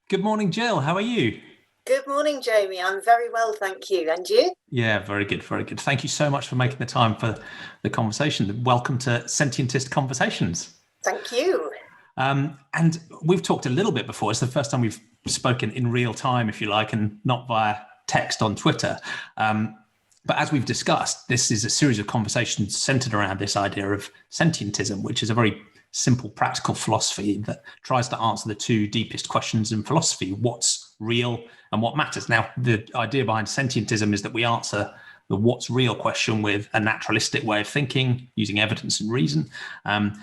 Good morning, Jill. How are you? Good morning, Jamie. I'm very well, thank you. And you? Yeah, very good, very good. Thank you so much for making the time for the conversation. Welcome to Sentientist Conversations. Thank you. And we've talked a little bit before. It's the first time we've spoken in real time, if you like, and not via text on Twitter. But as we've discussed, this is a series of conversations centered around this idea of sentientism, which is a very simple, practical philosophy that tries to answer the two deepest questions in philosophy: what's real and what matters. Now, the idea behind sentientism is that we answer the what's real question with a naturalistic way of thinking, using evidence and reason. And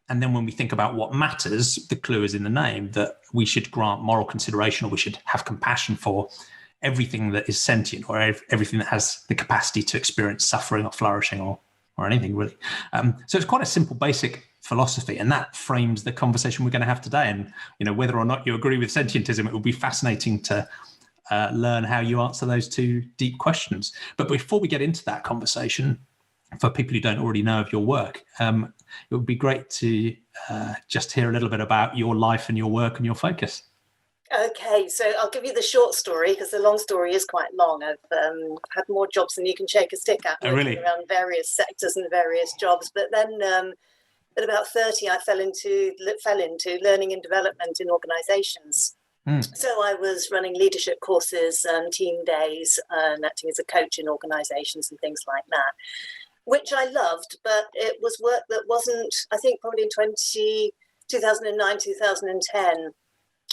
then when we think about what matters, the clue is in the name, that we should grant moral consideration, or we should have compassion for everything that is sentient, or everything that has the capacity to experience suffering or flourishing or anything really. So it's quite a simple, basic philosophy, and that frames the conversation we're going to have today. And whether or not you agree with sentientism, it will be fascinating to learn how you answer those two deep questions. But before we get into that conversation, for people who don't already know of your work, it would be great to just hear a little bit about your life and your work and your focus. Okay, so I'll give you the short story because the long story is quite long. I've had more jobs than you can shake a stick at, really? around various sectors and various jobs. But then at about 30, I fell into learning and development in organisations. So I was running leadership courses, team days, and acting as a coach in organisations and things like that, which I loved, but it was work that wasn't, I think probably in 2009, 2010,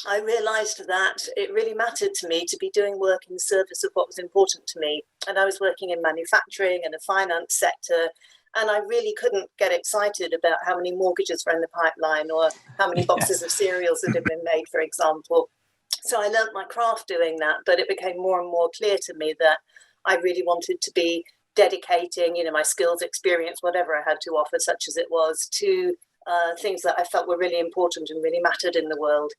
I realised that it really mattered to me to be doing work in service of what was important to me. And I was working in manufacturing and the finance sector, and I really couldn't get excited about how many mortgages were in the pipeline or how many boxes of cereals that had been made, for example. So I learnt my craft doing that, but it became more and more clear to me that I really wanted to be dedicating, my skills, experience, whatever I had to offer, such as it was, to things that I felt were really important and really mattered in the world.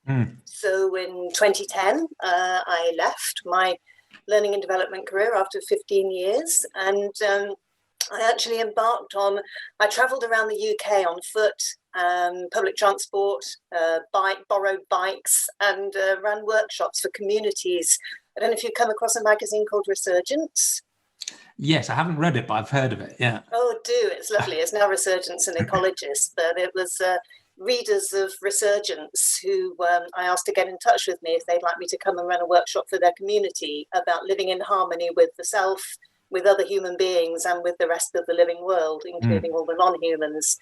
So in 2010, I left my learning and development career after 15 years, and I actually I travelled around the UK on foot, public transport, borrowed bikes, and ran workshops for communities. I don't know if you've come across a magazine called Resurgence. Yes, I haven't read it, but I've heard of it, yeah. Oh, do. It's lovely. It's now Resurgence and Ecologist, but it was readers of Resurgence who I asked to get in touch with me if they'd like me to come and run a workshop for their community about living in harmony with the self, with other human beings, and with the rest of the living world, including all the non-humans.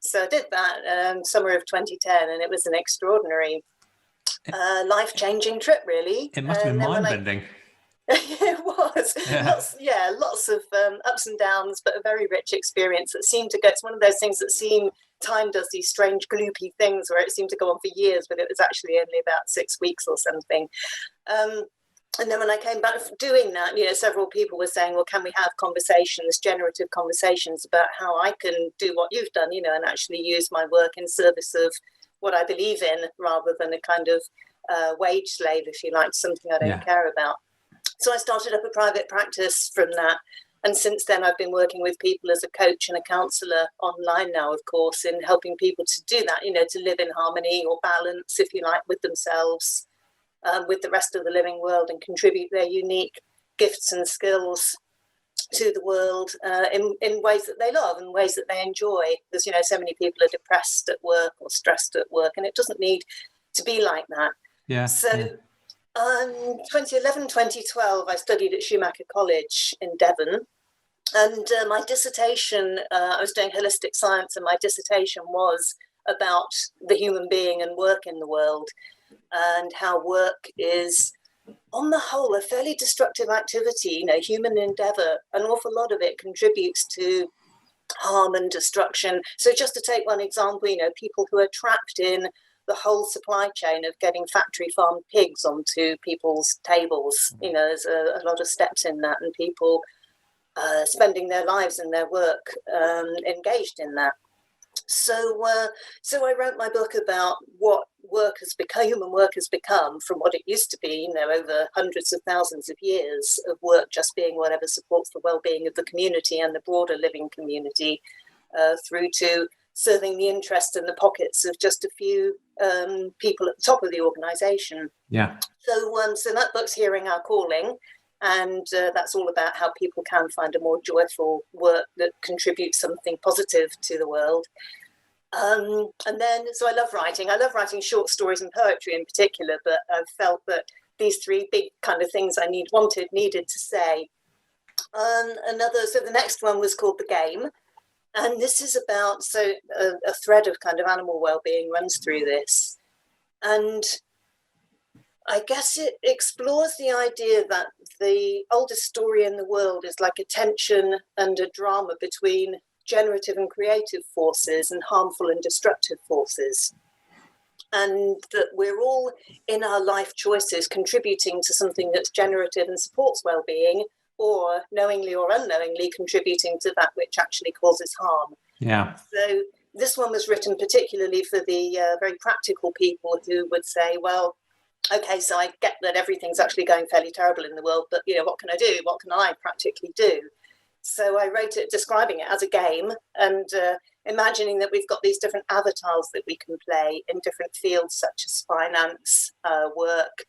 So I did that summer of 2010, and it was an extraordinary, life-changing trip, really. It must have been mind-bending. It was. Lots of ups and downs, but a very rich experience that seemed to go. It's one of those things that time does these strange gloopy things where it seemed to go on for years, but it was actually only about 6 weeks or something. And then when I came back doing that, several people were saying, well, can we have generative conversations about how I can do what you've done, and actually use my work in service of what I believe in rather than a kind of wage slave, if you like, something I don't care about. So I started up a private practice from that. And since then, I've been working with people as a coach and a counsellor online now, of course, in helping people to do that, to live in harmony or balance, if you like, with themselves, with the rest of the living world, and contribute their unique gifts and skills to the world in ways that they love and ways that they enjoy. Because, so many people are depressed at work or stressed at work, and it doesn't need to be like that. Yeah. So 2011, 2012, I studied at Schumacher College in Devon. And my dissertation, I was doing holistic science, and my dissertation was about the human being and work in the world, and how work is, on the whole, a fairly destructive activity. Human endeavour, an awful lot of it contributes to harm and destruction. So just to take one example, people who are trapped in the whole supply chain of getting factory farmed pigs onto people's tables. There's a lot of steps in that, and people spending their lives and their work engaged in that. So I wrote my book about what human work has become from what it used to be, over hundreds of thousands of years of work just being whatever supports the well-being of the community and the broader living community, through to serving the interest and the pockets of just a few people at the top of the organisation. Yeah. So that book's Hearing Our Calling, and that's all about how people can find a more joyful work that contributes something positive to the world. And then, so I love writing. I love writing short stories and poetry in particular, but I've felt that these three big kind of things I needed to say. So the next one was called The Game. And this is about, a thread of kind of animal well-being runs through this. And I guess it explores the idea that the oldest story in the world is like a tension and a drama between generative and creative forces and harmful and destructive forces. And that we're all in our life choices contributing to something that's generative and supports well-being, or knowingly or unknowingly contributing to that which actually causes harm. Yeah. So this one was written particularly for the very practical people who would say, well, okay, so I get that everything's actually going fairly terrible in the world, but, what can I do? What can I practically do? So I wrote it describing it as a game and imagining that we've got these different avatars that we can play in different fields such as finance, work,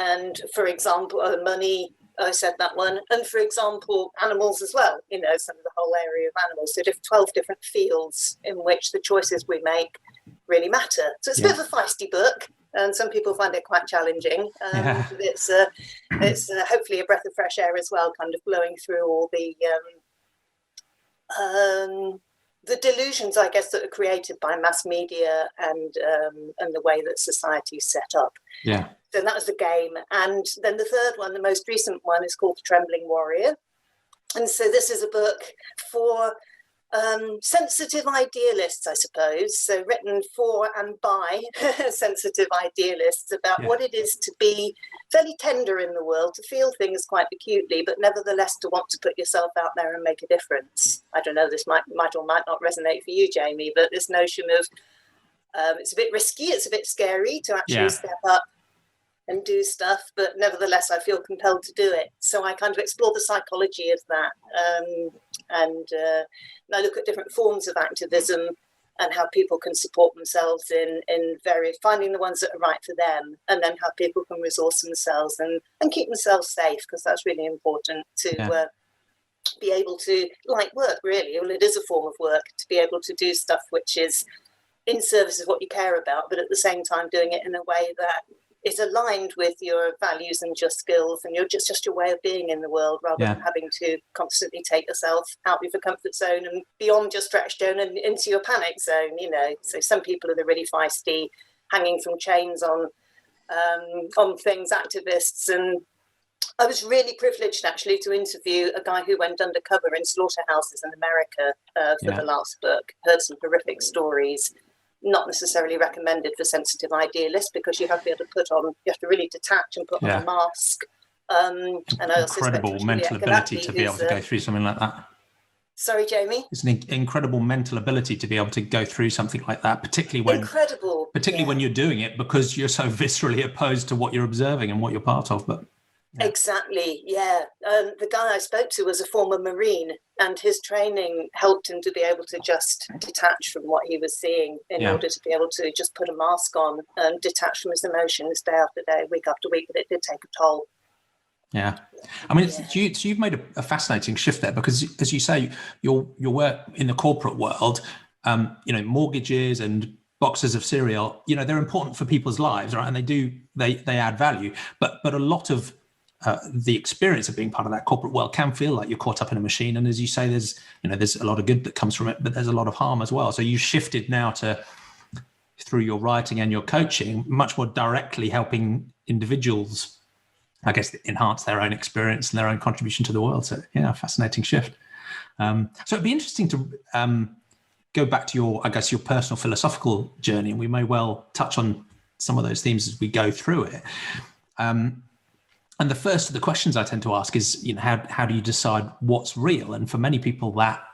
and for example, money, I said that one, and for example, animals as well, some of the whole area of animals. So 12 different fields in which the choices we make really matter. So it's a bit of a feisty book, and some people find it quite challenging. But it's hopefully a breath of fresh air as well, kind of blowing through all the delusions, I guess, that are created by mass media and the way that society is set up. Yeah. So that was The Game. And then the third one, the most recent one, is called The Trembling Warrior. And so this is a book for sensitive idealists, I suppose. So written for and by sensitive idealists about what it is to be fairly tender in the world, to feel things quite acutely, but nevertheless to want to put yourself out there and make a difference. I don't know, this might or might not resonate for you, Jamie, but this notion of it's a bit risky, it's a bit scary to actually step up and do stuff, but nevertheless I feel compelled to do it. So I kind of explore the psychology of that, and I look at different forms of activism and how people can support themselves in various, finding the ones that are right for them, and then how people can resource themselves and keep themselves safe, because that's really important to be able to, like work really, well, it is a form of work, to be able to do stuff which is in service of what you care about, but at the same time doing it in a way that is aligned with your values and your skills and just your way of being in the world, rather than having to constantly take yourself out of your comfort zone and beyond your stretch zone and into your panic zone, So some people are the really feisty, hanging from chains on things, activists. And I was really privileged actually to interview a guy who went undercover in slaughterhouses in America for the last book, heard some horrific stories. Not necessarily recommended for sensitive idealists, because you have to be able to you have to really detach and put on a mask. And incredible mental ability to be able to go through something like that. Sorry, Jamie? It's an incredible mental ability to be able to go through something like that, particularly when you're doing it because you're so viscerally opposed to what you're observing and what you're part of. But Exactly, yeah. The guy I spoke to was a former Marine, and his training helped him to be able to just detach from what he was seeing in order to be able to just put a mask on and detach from his emotions day after day, week after week, but it did take a toll. Yeah. I mean, so you've made a fascinating shift there, because as you say, your work in the corporate world, mortgages and boxes of cereal, they're important for people's lives, right? And they add value, but a lot of the experience of being part of that corporate world can feel like you're caught up in a machine. And as you say, there's a lot of good that comes from it, but there's a lot of harm as well. So you shifted now to, through your writing and your coaching, much more directly helping individuals, I guess, enhance their own experience and their own contribution to the world. So fascinating shift. So it'd be interesting to go back to your personal philosophical journey, and we may well touch on some of those themes as we go through it. And the first of the questions I tend to ask is, how do you decide what's real? And for many people, that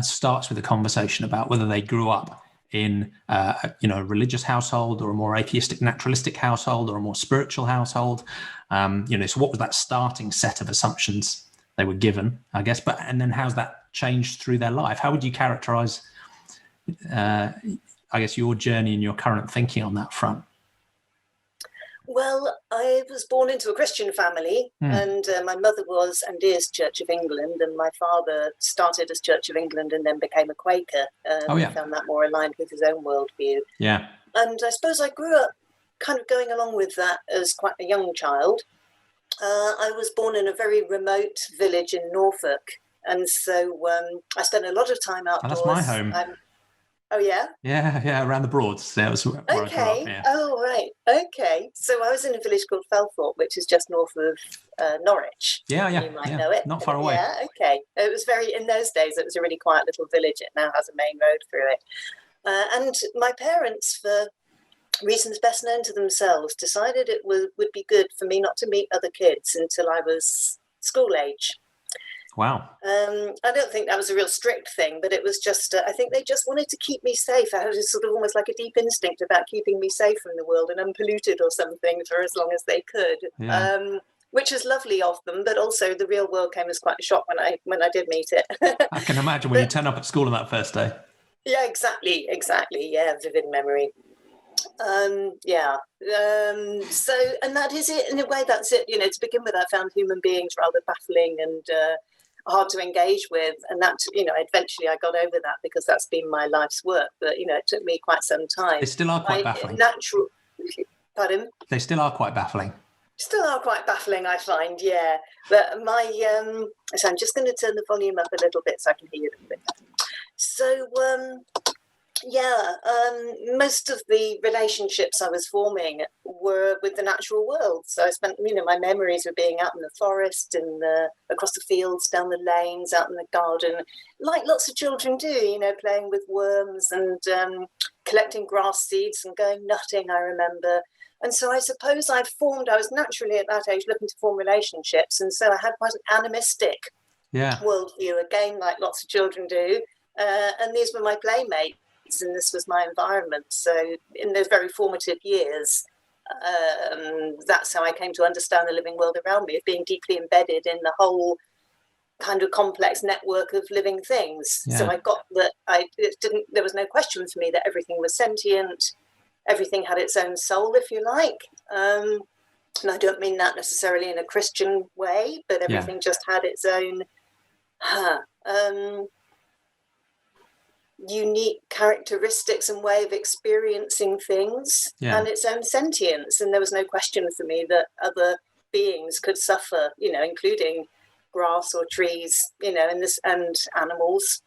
starts with a conversation about whether they grew up in a religious household, or a more atheistic, naturalistic household, or a more spiritual household. So what was that starting set of assumptions they were given, I guess? And then how's that changed through their life. How would you characterize, I guess, your journey and your current thinking on that front? Well, I was born into a Christian family, and my mother was and is Church of England, and my father started as Church of England and then became a Quaker. He found that more aligned with his own worldview. Yeah. And I suppose I grew up kind of going along with that as quite a young child. I was born in a very remote village in Norfolk, and so I spent a lot of time outdoors. Oh, that's my home. Oh, yeah? Yeah, around the Broads. That was where I grew up, yeah. Oh, right. Okay. So I was in a village called Felthorpe, which is just north of Norwich. Yeah. You might know it. Not far away. Yeah, okay. It was in those days, it was a really quiet little village. It now has a main road through it. And my parents, for reasons best known to themselves, decided it would be good for me not to meet other kids until I was school age. Wow. I don't think that was a real strict thing, but it was just, I think they just wanted to keep me safe. I had sort of almost like a deep instinct about keeping me safe from the world and unpolluted or something for as long as they could, which is lovely of them. But also the real world came as quite a shock when I did meet it. I can imagine when you turn up at school on that first day. Yeah, exactly. Yeah, vivid memory. So, and that is it. In a way, that's it. To begin with, I found human beings rather baffling and hard to engage with, and that eventually I got over that because that's been my life's work. But it took me quite some time. They still are quite baffling. Pardon? They still are quite baffling. Still are quite baffling, I find. Yeah, but so I'm just going to turn the volume up a little bit so I can hear you a little bit. So. Most of the relationships I was forming were with the natural world. So I spent, my memories were being out in the forest and across the fields, down the lanes, out in the garden, like lots of children do, playing with worms and collecting grass seeds and going nutting, I remember. And so I suppose I was naturally at that age looking to form relationships. And so I had quite an animistic worldview, again, like lots of children do. And these were my playmates. And this was my environment. So in those very formative years, that's how I came to understand the living world around me, of being deeply embedded in the whole kind of complex network of living things. Yeah. So I got that there was no question for me that everything was sentient, everything had its own soul, if you like. And I don't mean that necessarily in a Christian way, but everything just had its own unique characteristics and way of experiencing things and its own sentience. And there was no question for me that other beings could suffer, including grass or trees, and animals.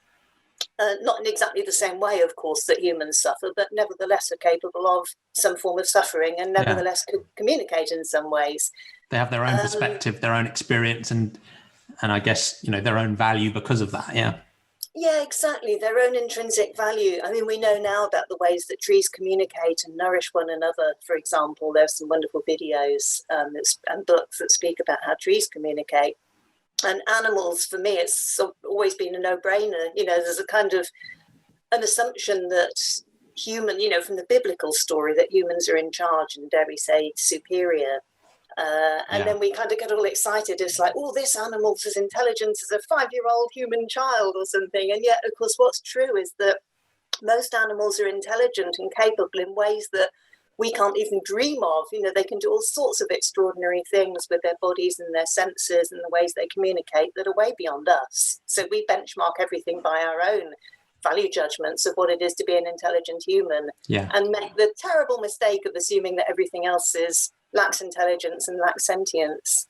Not in exactly the same way, of course, that humans suffer, but nevertheless are capable of some form of suffering and nevertheless could communicate in some ways. They have their own perspective, their own experience, and I guess, their own value because of that, Yeah, exactly. Their own intrinsic value. I mean, we know now about the ways that trees communicate and nourish one another. For example, there's some wonderful videos and books that speak about how trees communicate. And animals, for me, it's always been a no-brainer. There's a kind of an assumption that human, from the biblical story, that humans are in charge and, dare we say, superior. And then we kind of get all excited. It's like, this animal's as intelligent as a 5-year-old human child or something. And yet, of course, what's true is that most animals are intelligent and capable in ways that we can't even dream of. They can do all sorts of extraordinary things with their bodies and their senses and the ways they communicate that are way beyond us. So we benchmark everything by our own value judgments of what it is to be an intelligent human and make the terrible mistake of assuming that everything else lacks intelligence and lacks sentience.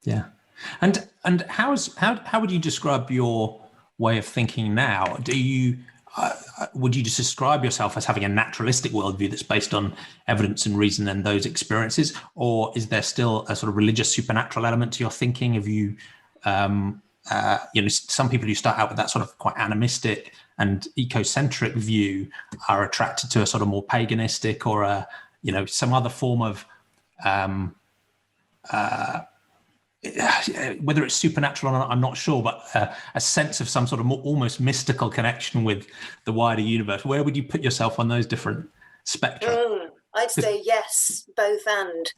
Yeah. And how would you describe your way of thinking now? Do you would you just describe yourself as having a naturalistic worldview that's based on evidence and reason and those experiences, or is there still a sort of religious supernatural element to your thinking? Have you some people who start out with that sort of quite animistic and ecocentric view are attracted to a sort of more paganistic or some other form of whether it's supernatural or not, I'm not sure, but a sense of some sort of almost mystical connection with the wider universe. Where would you put yourself on those different spectra? I I'd say yes, both and.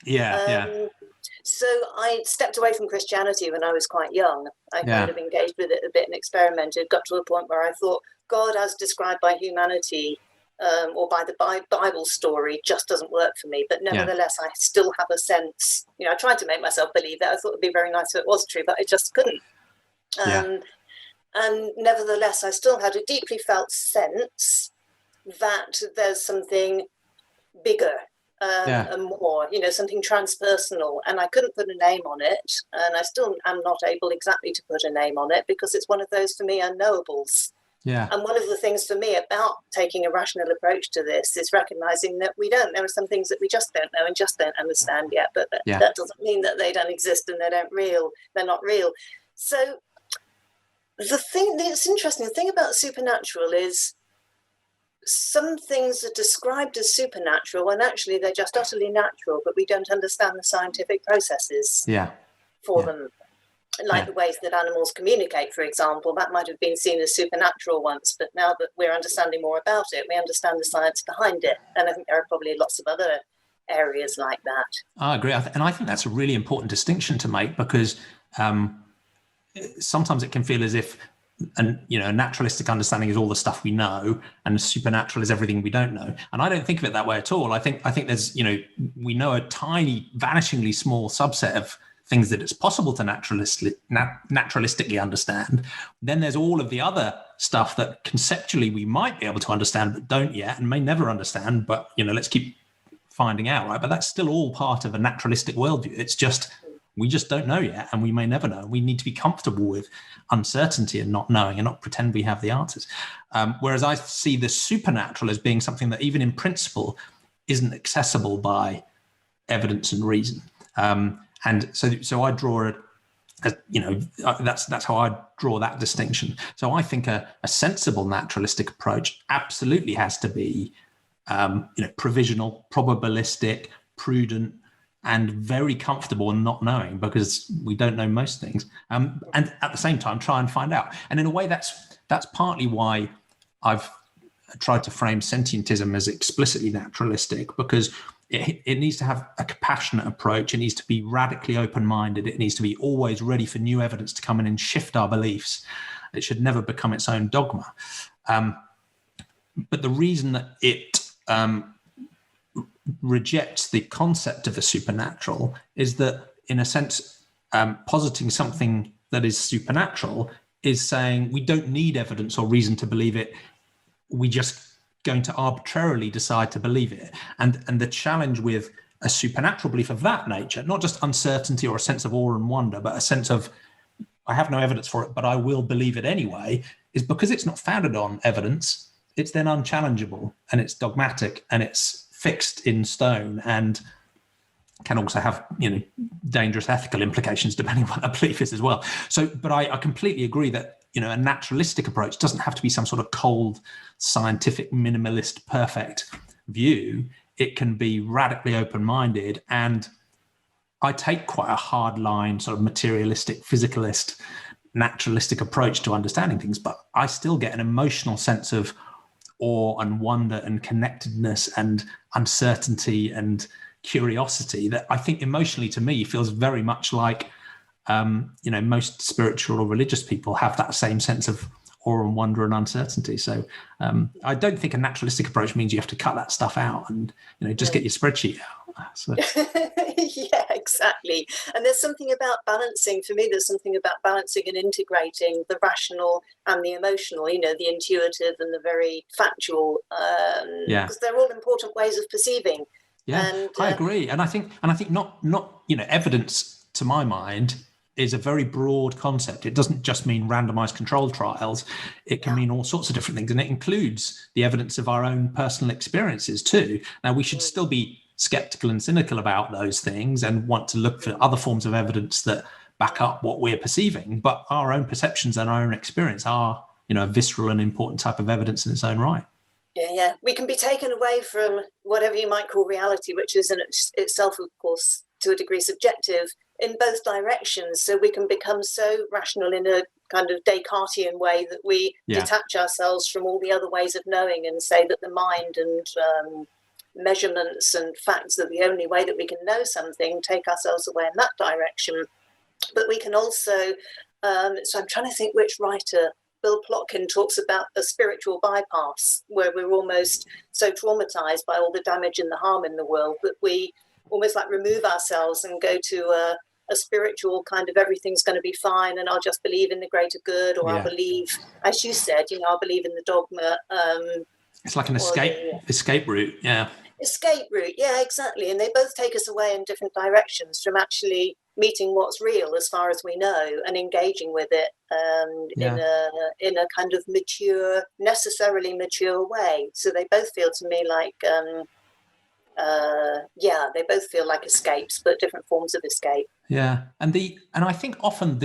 So I stepped away from Christianity when I was quite young. I kind of engaged with it a bit and experimented, got to a point where I thought God as described by humanity or by the Bible story just doesn't work for me. But nevertheless, I still have a sense, I tried to make myself believe that. I thought it'd be very nice if it was true, but I just couldn't. And nevertheless, I still had a deeply felt sense that there's something bigger and more, something transpersonal. And I couldn't put a name on it. And I still am not able exactly to put a name on it because it's one of those, for me, unknowables. Yeah. And one of the things for me about taking a rational approach to this is recognizing that we don't. There are some things that we just don't know and just don't understand yet. But that doesn't mean that they don't exist and they're not real. So the thing that's interesting, the thing about supernatural is some things are described as supernatural when actually they're just utterly natural, but we don't understand the scientific processes for them. Like the ways that animals communicate, for example, that might have been seen as supernatural once, but now that we're understanding more about it, we understand the science behind it. And I think there are probably lots of other areas like that. I agree. And I think that's a really important distinction to make because sometimes it can feel as if a naturalistic understanding is all the stuff we know and supernatural is everything we don't know. And I don't think of it that way at all. I think there's, we know a tiny, vanishingly small subset of things that it's possible to naturalistically understand. Then there's all of the other stuff that conceptually we might be able to understand but don't yet and may never understand, but let's keep finding out, right? But that's still all part of a naturalistic worldview. It's just we just don't know yet, and we may never know. We need to be comfortable with uncertainty and not knowing and not pretend we have the answers. Whereas I see the supernatural as being something that even in principle isn't accessible by evidence and reason. And so I draw that's how I draw that distinction. So I think a sensible naturalistic approach absolutely has to be, provisional, probabilistic, prudent, and very comfortable in not knowing because we don't know most things. And at the same time, try and find out. And in a way, that's partly why I've tried to frame sentientism as explicitly naturalistic, because it needs to have a compassionate approach. It needs to be radically open-minded. It needs to be always ready for new evidence to come in and shift our beliefs. It should never become its own dogma. But the reason that it rejects the concept of the supernatural is that, in a sense, positing something that is supernatural is saying we don't need evidence or reason to believe it. We just going to arbitrarily decide to believe it. And the challenge with a supernatural belief of that nature, not just uncertainty or a sense of awe and wonder, but a sense of I have no evidence for it, but I will believe it anyway, is because it's not founded on evidence. It's then unchallengeable and it's dogmatic and it's fixed in stone and can also have, dangerous ethical implications depending on what that belief is as well. So, but I completely agree that, a naturalistic approach doesn't have to be some sort of cold, scientific, minimalist, perfect view. It can be radically open-minded. And I take quite a hard line, sort of materialistic, physicalist, naturalistic approach to understanding things, but I still get an emotional sense of awe and wonder and connectedness and uncertainty and curiosity that I think emotionally to me feels very much like, most spiritual or religious people have that same sense of awe and wonder and uncertainty. So I don't think a naturalistic approach means you have to cut that stuff out and, just get your spreadsheet out. So. Yeah, exactly. And there's something about balancing, for me, there's something about balancing and integrating the rational and the emotional, the intuitive and the very factual, because they're all important ways of perceiving. Yeah, and, I agree. And I think not, evidence to my mind is a very broad concept. It doesn't just mean randomized controlled trials. It can mean all sorts of different things. And it includes the evidence of our own personal experiences too. Now, we should still be skeptical and cynical about those things and want to look for other forms of evidence that back up what we're perceiving. But our own perceptions and our own experience are, a visceral and important type of evidence in its own right. Yeah. We can be taken away from whatever you might call reality, which is in itself, of course, to a degree subjective, in both directions. So we can become so rational in a kind of Descartesian way that we detach ourselves from all the other ways of knowing and say that the mind and measurements and facts are the only way that we can know something, take ourselves away in that direction. But we can also, so I'm trying to think which writer, Bill Plotkin talks about a spiritual bypass, where we're almost so traumatized by all the damage and the harm in the world that we almost like remove ourselves and go to a spiritual kind of everything's going to be fine and I'll just believe in the greater good, or I'll believe, as you said, I'll believe in the dogma. It's like an escape route. Yeah. Escape route. Yeah, exactly. And they both take us away in different directions from actually meeting what's real as far as we know and engaging with it in a kind of mature, necessarily mature way. So they both feel to me like, they both feel like escapes, but different forms of escape. Yeah. And I think often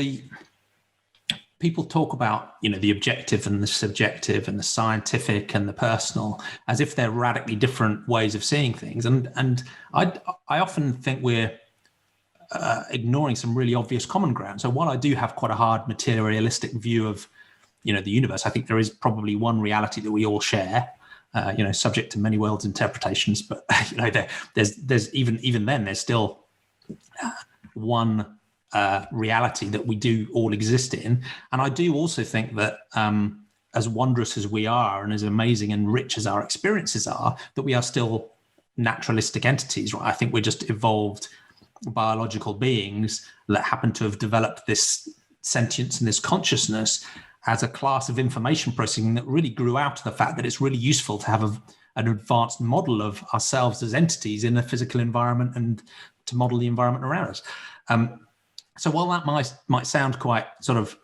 people talk about, the objective and the subjective and the scientific and the personal as if they're radically different ways of seeing things. And I often think we're ignoring some really obvious common ground. So while I do have quite a hard materialistic view of, the universe, I think there is probably one reality that we all share, subject to many worlds interpretations. But, there's even then, there's still one reality that we do all exist in. And I do also think that as wondrous as we are and as amazing and rich as our experiences are, that we are still naturalistic entities, right? I think we're just evolved biological beings that happen to have developed this sentience and this consciousness as a class of information processing that really grew out of the fact that it's really useful to have an advanced model of ourselves as entities in a physical environment and to model the environment around us. So while that might sound quite sort of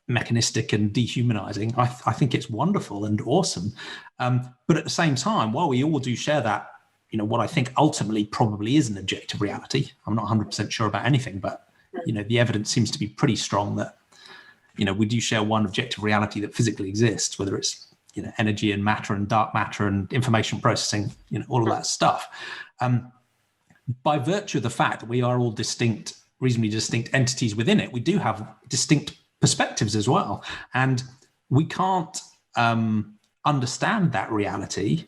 mechanistic and dehumanizing, I think it's wonderful and awesome. But at the same time, while we all do share that, what I think ultimately probably is an objective reality, I'm not 100% sure about anything, but, the evidence seems to be pretty strong that, we do share one objective reality that physically exists, whether it's, energy and matter and dark matter and information processing, all of that stuff. By virtue of the fact that we are all reasonably distinct entities within it, we do have distinct perspectives as well. And we can't understand that reality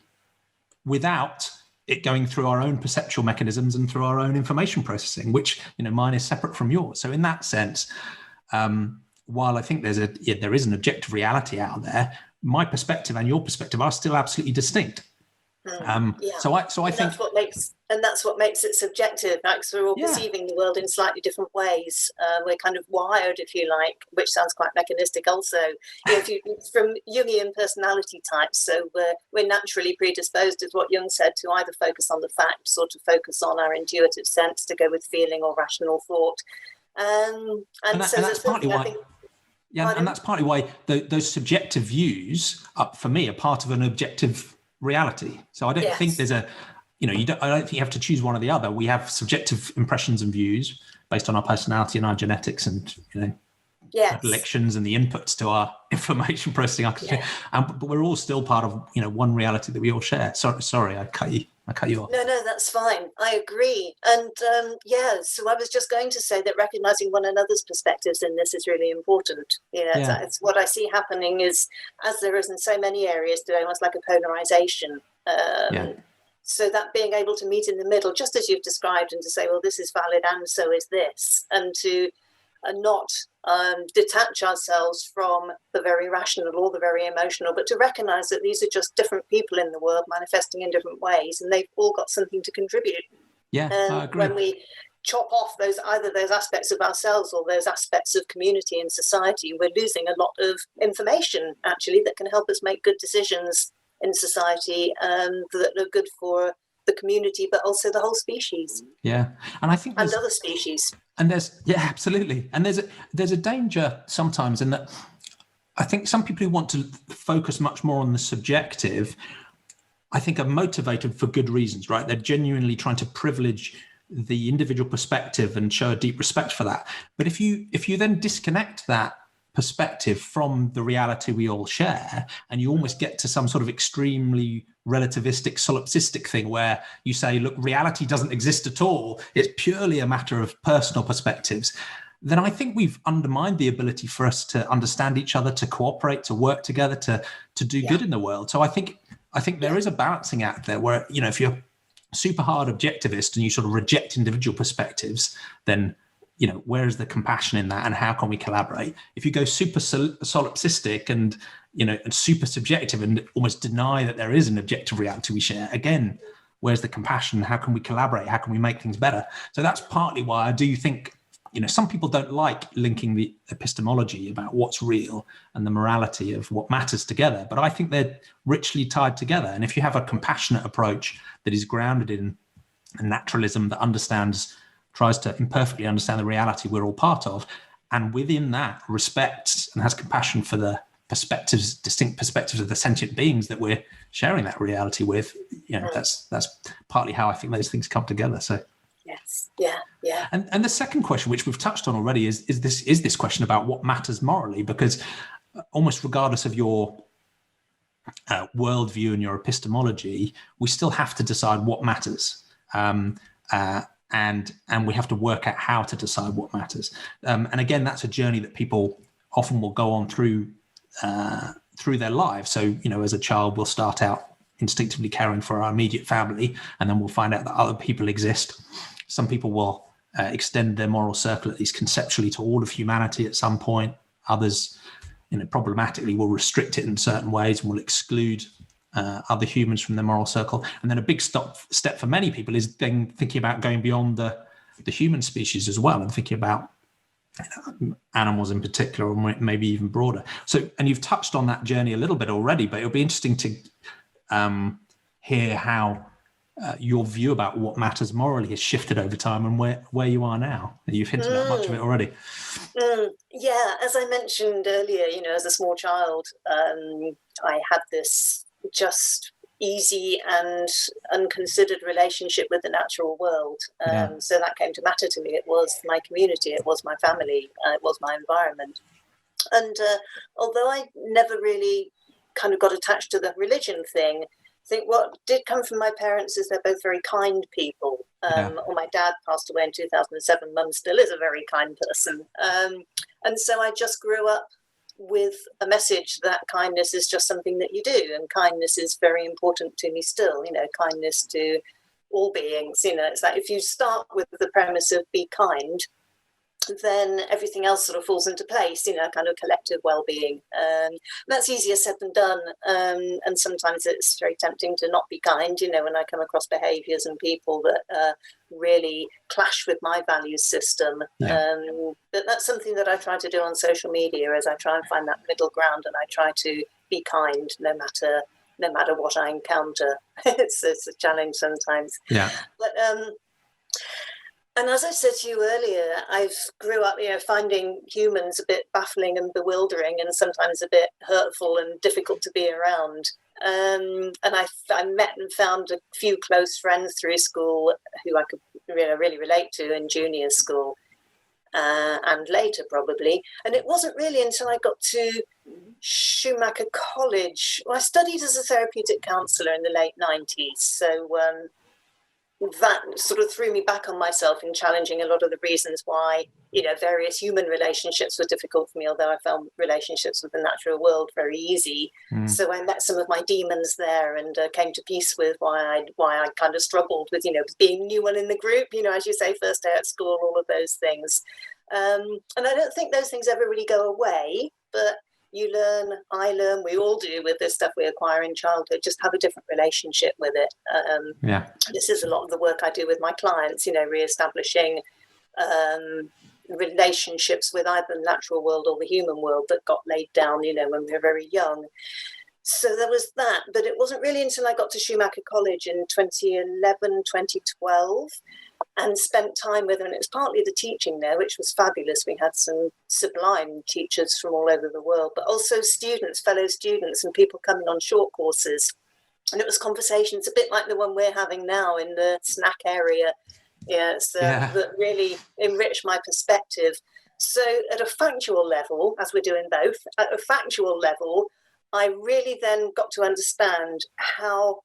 without it going through our own perceptual mechanisms and through our own information processing, which, mine is separate from yours. So in that sense, while I think there is an objective reality out there, my perspective and your perspective are still absolutely distinct. So I think that's what makes it subjective. Because we're all perceiving the world in slightly different ways. We're kind of wired, if you like, which sounds quite mechanistic. Also, from Jungian personality types, so we're naturally predisposed, as what Jung said, to either focus on the facts or to focus on our intuitive sense, to go with feeling or rational thought. And that's partly why. And that's partly why those subjective views, for me, are part of an objective reality. So I don't think there's I don't think you have to choose one or the other. We have subjective impressions and views based on our personality and our genetics and elections and the inputs to our information processing. But we're all still part of one reality that we all share. Sorry, I cut you off. No, that's fine. I agree. And so I was just going to say that recognizing one another's perspectives in this is really important. It's what I see happening is, as there is in so many areas today, almost like a polarization. So that being able to meet in the middle, just as you've described, and to say, well, this is valid and so is this, and to not detach ourselves from the very rational or the very emotional, but to recognize that these are just different people in the world manifesting in different ways, and they've all got something to contribute. I agree. When we chop off either those aspects of ourselves or those aspects of community and society, we're losing a lot of information actually that can help us make good decisions in society that are good for the community, but also the whole species. Yeah, and I think and other species. And absolutely. And there's a danger sometimes in that I think some people who want to focus much more on the subjective, I think, are motivated for good reasons, right? They're genuinely trying to privilege the individual perspective and show a deep respect for that. But if you then disconnect that perspective from the reality we all share, and you almost get to some sort of extremely relativistic, solipsistic thing where you say, look, reality doesn't exist at all, it's purely a matter of personal perspectives, then I think we've undermined the ability for us to understand each other, to cooperate, to work together, to do good in the world. So I think there is a balancing act there where, if you're super hard objectivist and you sort of reject individual perspectives, then, where is the compassion in that, and how can we collaborate? If you go super solipsistic and, and super subjective and almost deny that there is an objective reality we share, again, where's the compassion? How can we collaborate? How can we make things better? So that's partly why I do think, some people don't like linking the epistemology about what's real and the morality of what matters together, but I think they're richly tied together. And if you have a compassionate approach that is grounded in a naturalism that tries to imperfectly understand the reality we're all part of, and within that respects and has compassion for the distinct perspectives of the sentient beings that we're sharing that reality with, that's partly how I think those things come together. So yes, yeah. And the second question, which we've touched on already, is this question about what matters morally, because almost regardless of your worldview and your epistemology, we still have to decide what matters. And we have to work out how to decide what matters. And again, that's a journey that people often will go on through their lives. So, as a child, we'll start out instinctively caring for our immediate family, and then we'll find out that other people exist. Some people will extend their moral circle, at least conceptually, to all of humanity at some point. Others, problematically, will restrict it in certain ways and will exclude other humans from their moral circle. And then a big step for many people is then thinking about going beyond the human species as well, and thinking about animals in particular, or maybe even broader. So, and you've touched on that journey a little bit already, but it'll be interesting to hear how your view about what matters morally has shifted over time, and where you are now. You've hinted at much of it already. Yeah, as I mentioned earlier, as a small child, I had this just easy and unconsidered relationship with the natural world. So that came to matter to me. It was my community, it was my family, it was my environment. And although I never really kind of got attached to the religion thing, I think what did come from my parents is they're both very kind people. Or my dad passed away in 2007. Mum still is a very kind person. And so I just grew up with a message that kindness is just something that you do, and kindness is very important to me still. Kindness to all beings. It's like if you start with the premise of be kind, then everything else sort of falls into place, kind of collective well-being. That's easier said than done. And sometimes it's very tempting to not be kind, when I come across behaviours and people that really clash with my value system. But that's something that I try to do on social media, is I try and find that middle ground, and I try to be kind no matter what I encounter. It's a challenge sometimes. But and as I said to you earlier, I grew up, finding humans a bit baffling and bewildering, and sometimes a bit hurtful and difficult to be around. And I met and found a few close friends through school who I could really relate to in junior school, and later probably. And it wasn't really until I got to Schumacher College. Well, I studied as a therapeutic counsellor in the late 90s. So that sort of threw me back on myself in challenging a lot of the reasons why, various human relationships were difficult for me, although I found relationships with the natural world very easy. So I met some of my demons there, and came to peace with why I kind of struggled with, being new one in the group, as you say, first day at school, all of those things. And I don't think those things ever really go away, but you learn, I learn, we all do with this stuff we acquire in childhood, just have a different relationship with it. This is a lot of the work I do with my clients, re-establishing relationships with either the natural world or the human world that got laid down, when we were very young. So there was that, but it wasn't really until I got to Schumacher College in 2011, 2012, and spent time with them. And it was partly the teaching there, which was fabulous. We had some sublime teachers from all over the world, but also students, fellow students, and people coming on short courses. And it was conversations a bit like the one we're having now in the snack area. That really enriched my perspective. So at a factual level, as we're doing both, at a factual level, I really then got to understand how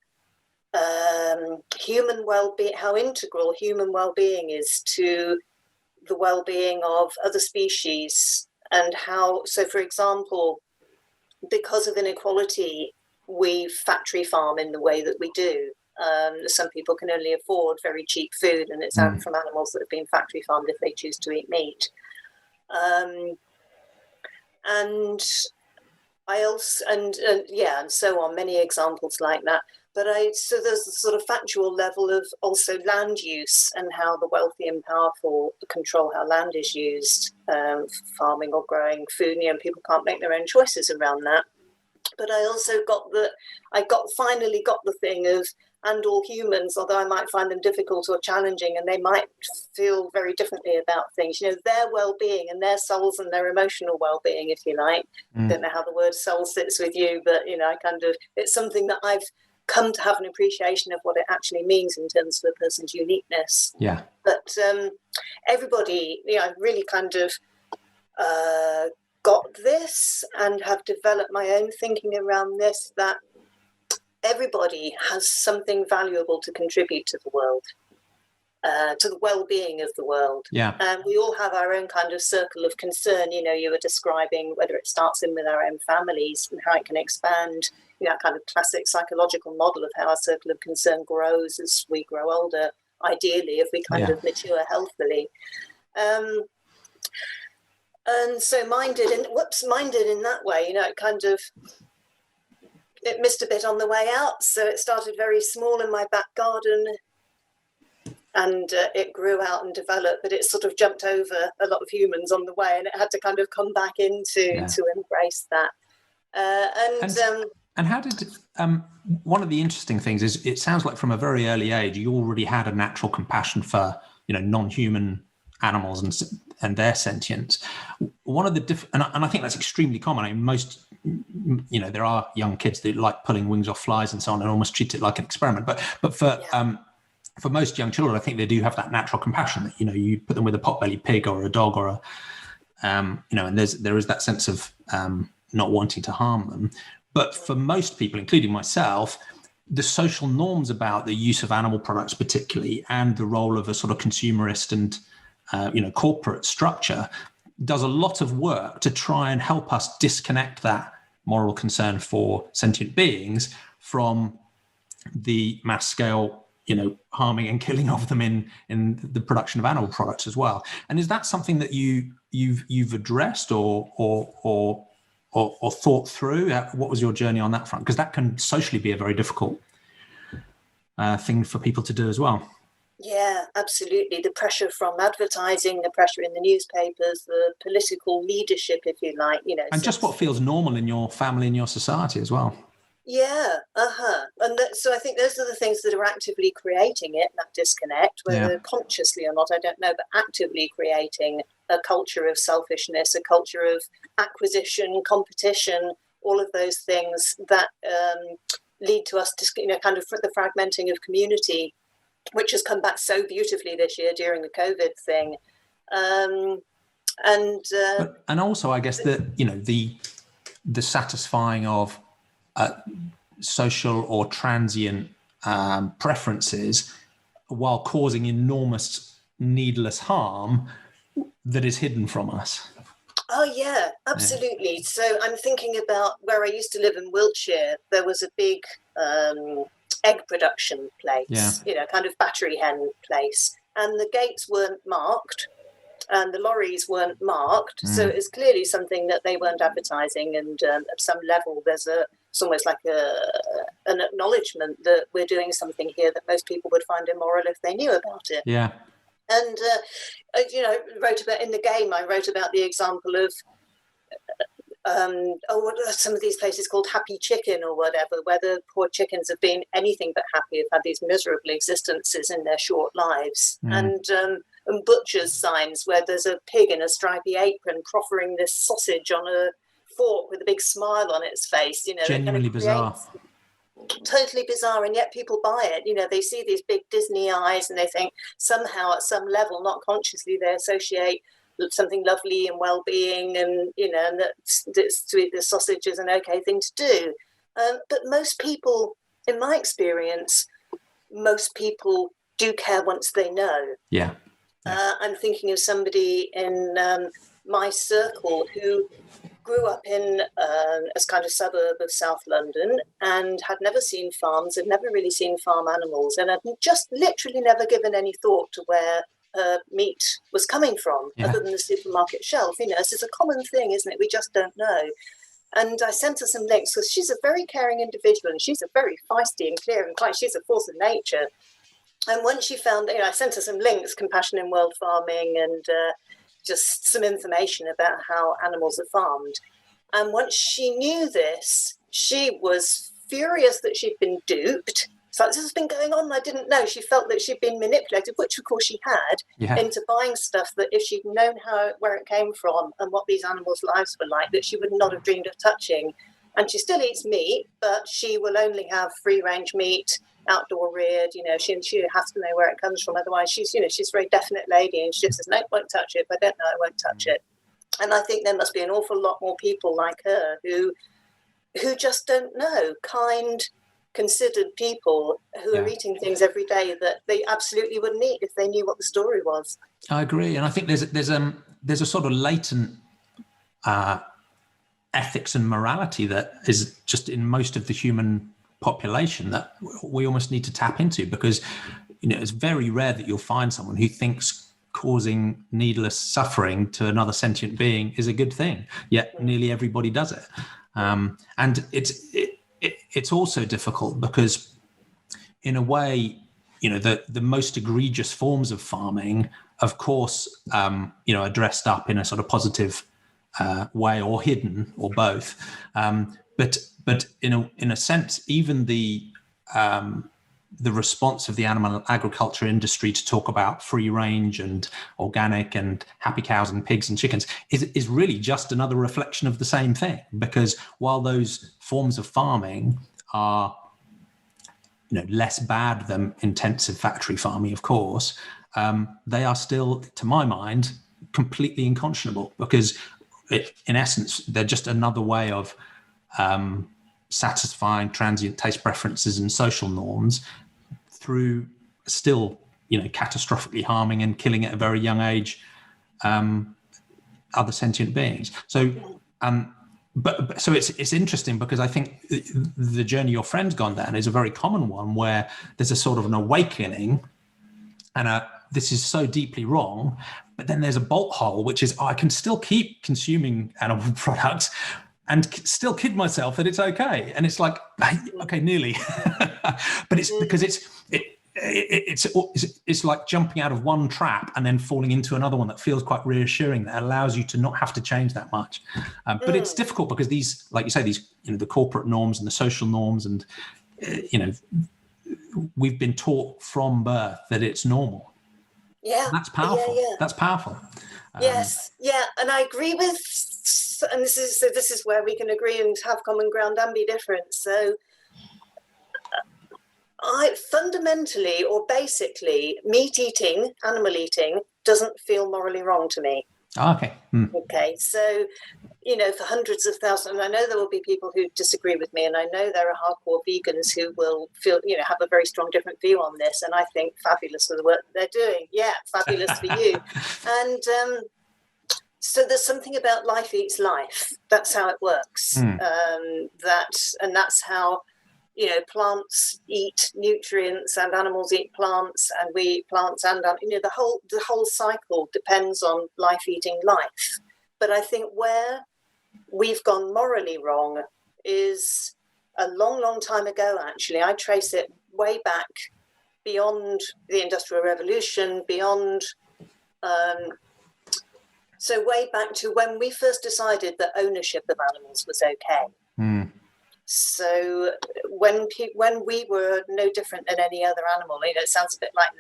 human well-being, how integral human well-being is to the well-being of other species, and how, so for example, because of inequality, we factory farm in the way that we do. Some people can only afford very cheap food, and it's from animals that have been factory farmed if they choose to eat meat. And I also, and so on, many examples like that. But so there's a sort of factual level of also land use and how the wealthy and powerful control how land is used, farming or growing food. People can't make their own choices around that. But I also finally got the thing of, and all humans, although I might find them difficult or challenging, and they might feel very differently about things, their well-being and their souls and their emotional well-being, if you like. Don't know how the word soul sits with you, but, it's something that I've come to have an appreciation of what it actually means in terms of a person's uniqueness. Yeah. But everybody, I've really kind of got this and have developed my own thinking around this, that everybody has something valuable to contribute to the world, to the well-being of the world. Yeah. And we all have our own kind of circle of concern. You were describing whether it starts in with our own families and how it can expand, that kind of classic psychological model of how our circle of concern grows as we grow older, ideally, if we kind of mature healthily. And so mine did in that way, it missed a bit on the way out. So it started very small in my back garden, and it grew out and developed, but it sort of jumped over a lot of humans on the way, and it had to kind of come back into to embrace that. And how did one of the interesting things is, it sounds like from a very early age you already had a natural compassion for non-human animals and their sentience. One of the and I think that's extremely common. I mean, most there are young kids that like pulling wings off flies and so on and almost treat it like an experiment. But for most young children, I think they do have that natural compassion that you put them with a potbelly pig or a dog or and there is that sense of not wanting to harm them. But for most people, including myself, the social norms about the use of animal products particularly, and the role of a sort of consumerist and corporate structure, does a lot of work to try and help us disconnect that moral concern for sentient beings from the mass scale, harming and killing of them in the production of animal products as well. And is that something that you've addressed or thought through? What was your journey on that front? Because that can socially be a very difficult thing for people to do as well. Yeah, absolutely. The pressure from advertising, the pressure in the newspapers, the political leadership, if you like, and just what feels normal in your family and your society as well. Yeah, and so I think those are the things that are actively creating it, that disconnect, whether consciously or not, I don't know, but actively creating a culture of selfishness, a culture of acquisition, competition, all of those things that lead to us to, kind of the fragmenting of community, which has come back so beautifully this year during the COVID thing. And also, I guess that, the satisfying of social or transient preferences while causing enormous needless harm that is hidden from us. Oh, yeah, absolutely. Yeah. So I'm thinking about where I used to live in Wiltshire. There was a big egg production place, kind of battery hen place. And the gates weren't marked and the lorries weren't marked. So it's clearly something that they weren't advertising. And at some level, it's almost like an acknowledgement that we're doing something here that most people would find immoral if they knew about it. Yeah. And, in the game, I wrote about the example of, what are some of these places called Happy Chicken or whatever, where the poor chickens have been anything but happy, have had these miserable existences in their short lives. And butcher's signs where there's a pig in a stripy apron proffering this sausage on a fork with a big smile on its face. Genuinely bizarre. Totally bizarre, and yet people buy it. They see these big Disney eyes and they think somehow at some level, not consciously, they associate something lovely and well-being and and that to eat the sausage is an okay thing to do. But most people, in my experience, most people do care once they know. Yeah. I'm thinking of somebody in my circle who grew up in a kind of suburb of South London and had never seen farms, had never really seen farm animals, and had just literally never given any thought to where meat was coming from, other than the supermarket shelf. This is a common thing, isn't it? We just don't know. And I sent her some links because she's a very caring individual and she's a very feisty and clear and kind. She's a force of nature. And once she found, I sent her some links, Compassion in World Farming, and just some information about how animals are farmed. And once she knew this, she was furious that she'd been duped. So this has been going on, I didn't know. She felt that she'd been manipulated, which of course she had, into buying stuff that if she'd known where it came from and what these animals' lives were like, that she would not have dreamed of touching. And she still eats meat, but she will only have free-range meat, outdoor reared. She has to know where it comes from. Otherwise, she's a very definite lady, and she just says, no, won't touch it. If I don't know, I won't touch it. And I think there must be an awful lot more people like her who just don't know, kind, considered people who are eating things every day that they absolutely wouldn't eat if they knew what the story was. I agree, and I think there's a sort of latent ethics and morality that is just in most of the human population that we almost need to tap into, because it's very rare that you'll find someone who thinks causing needless suffering to another sentient being is a good thing, yet nearly everybody does it. And it's also difficult because in a way, the most egregious forms of farming, of course, are dressed up in a sort of positive way, or hidden, or both. But in a sense, even the response of the animal agriculture industry to talk about free range and organic and happy cows and pigs and chickens is really just another reflection of the same thing. Because while those forms of farming are less bad than intensive factory farming, of course, they are still, to my mind, completely unconscionable, because in essence, they're just another way of satisfying transient taste preferences and social norms through still, catastrophically harming and killing at a very young age other sentient beings. So, so it's interesting, because I think the journey your friend's gone down is a very common one, where there's a sort of an awakening, and this is so deeply wrong, but then there's a bolt hole, which is, I can still keep consuming animal products and still kid myself that it's okay. And it's like, okay, nearly. But it's because it's like jumping out of one trap and then falling into another one that feels quite reassuring, that allows you to not have to change that much. But it's difficult because these, like you say, these, the corporate norms and the social norms, and, we've been taught from birth that it's normal. Yeah. And that's powerful. Yeah. That's powerful. Yes. Yeah. And I agree with, and this is where we can agree and have common ground and be different. So I fundamentally, or basically, meat eating, animal eating, doesn't feel morally wrong to me. Oh, okay. Okay. So, for hundreds of thousands, and I know there will be people who disagree with me, and I know there are hardcore vegans who will feel, have a very strong different view on this, and I think fabulous for the work that they're doing. Yeah, fabulous for you. And so there's something about life eats life. That's how it works. That's how, plants eat nutrients and animals eat plants, and we eat plants, and the whole cycle depends on life eating life. But I think where we've gone morally wrong is a long, long time ago. Actually, I trace it way back beyond the Industrial Revolution, beyond. So way back to when we first decided that ownership of animals was okay. So when we were no different than any other animal, it sounds a bit like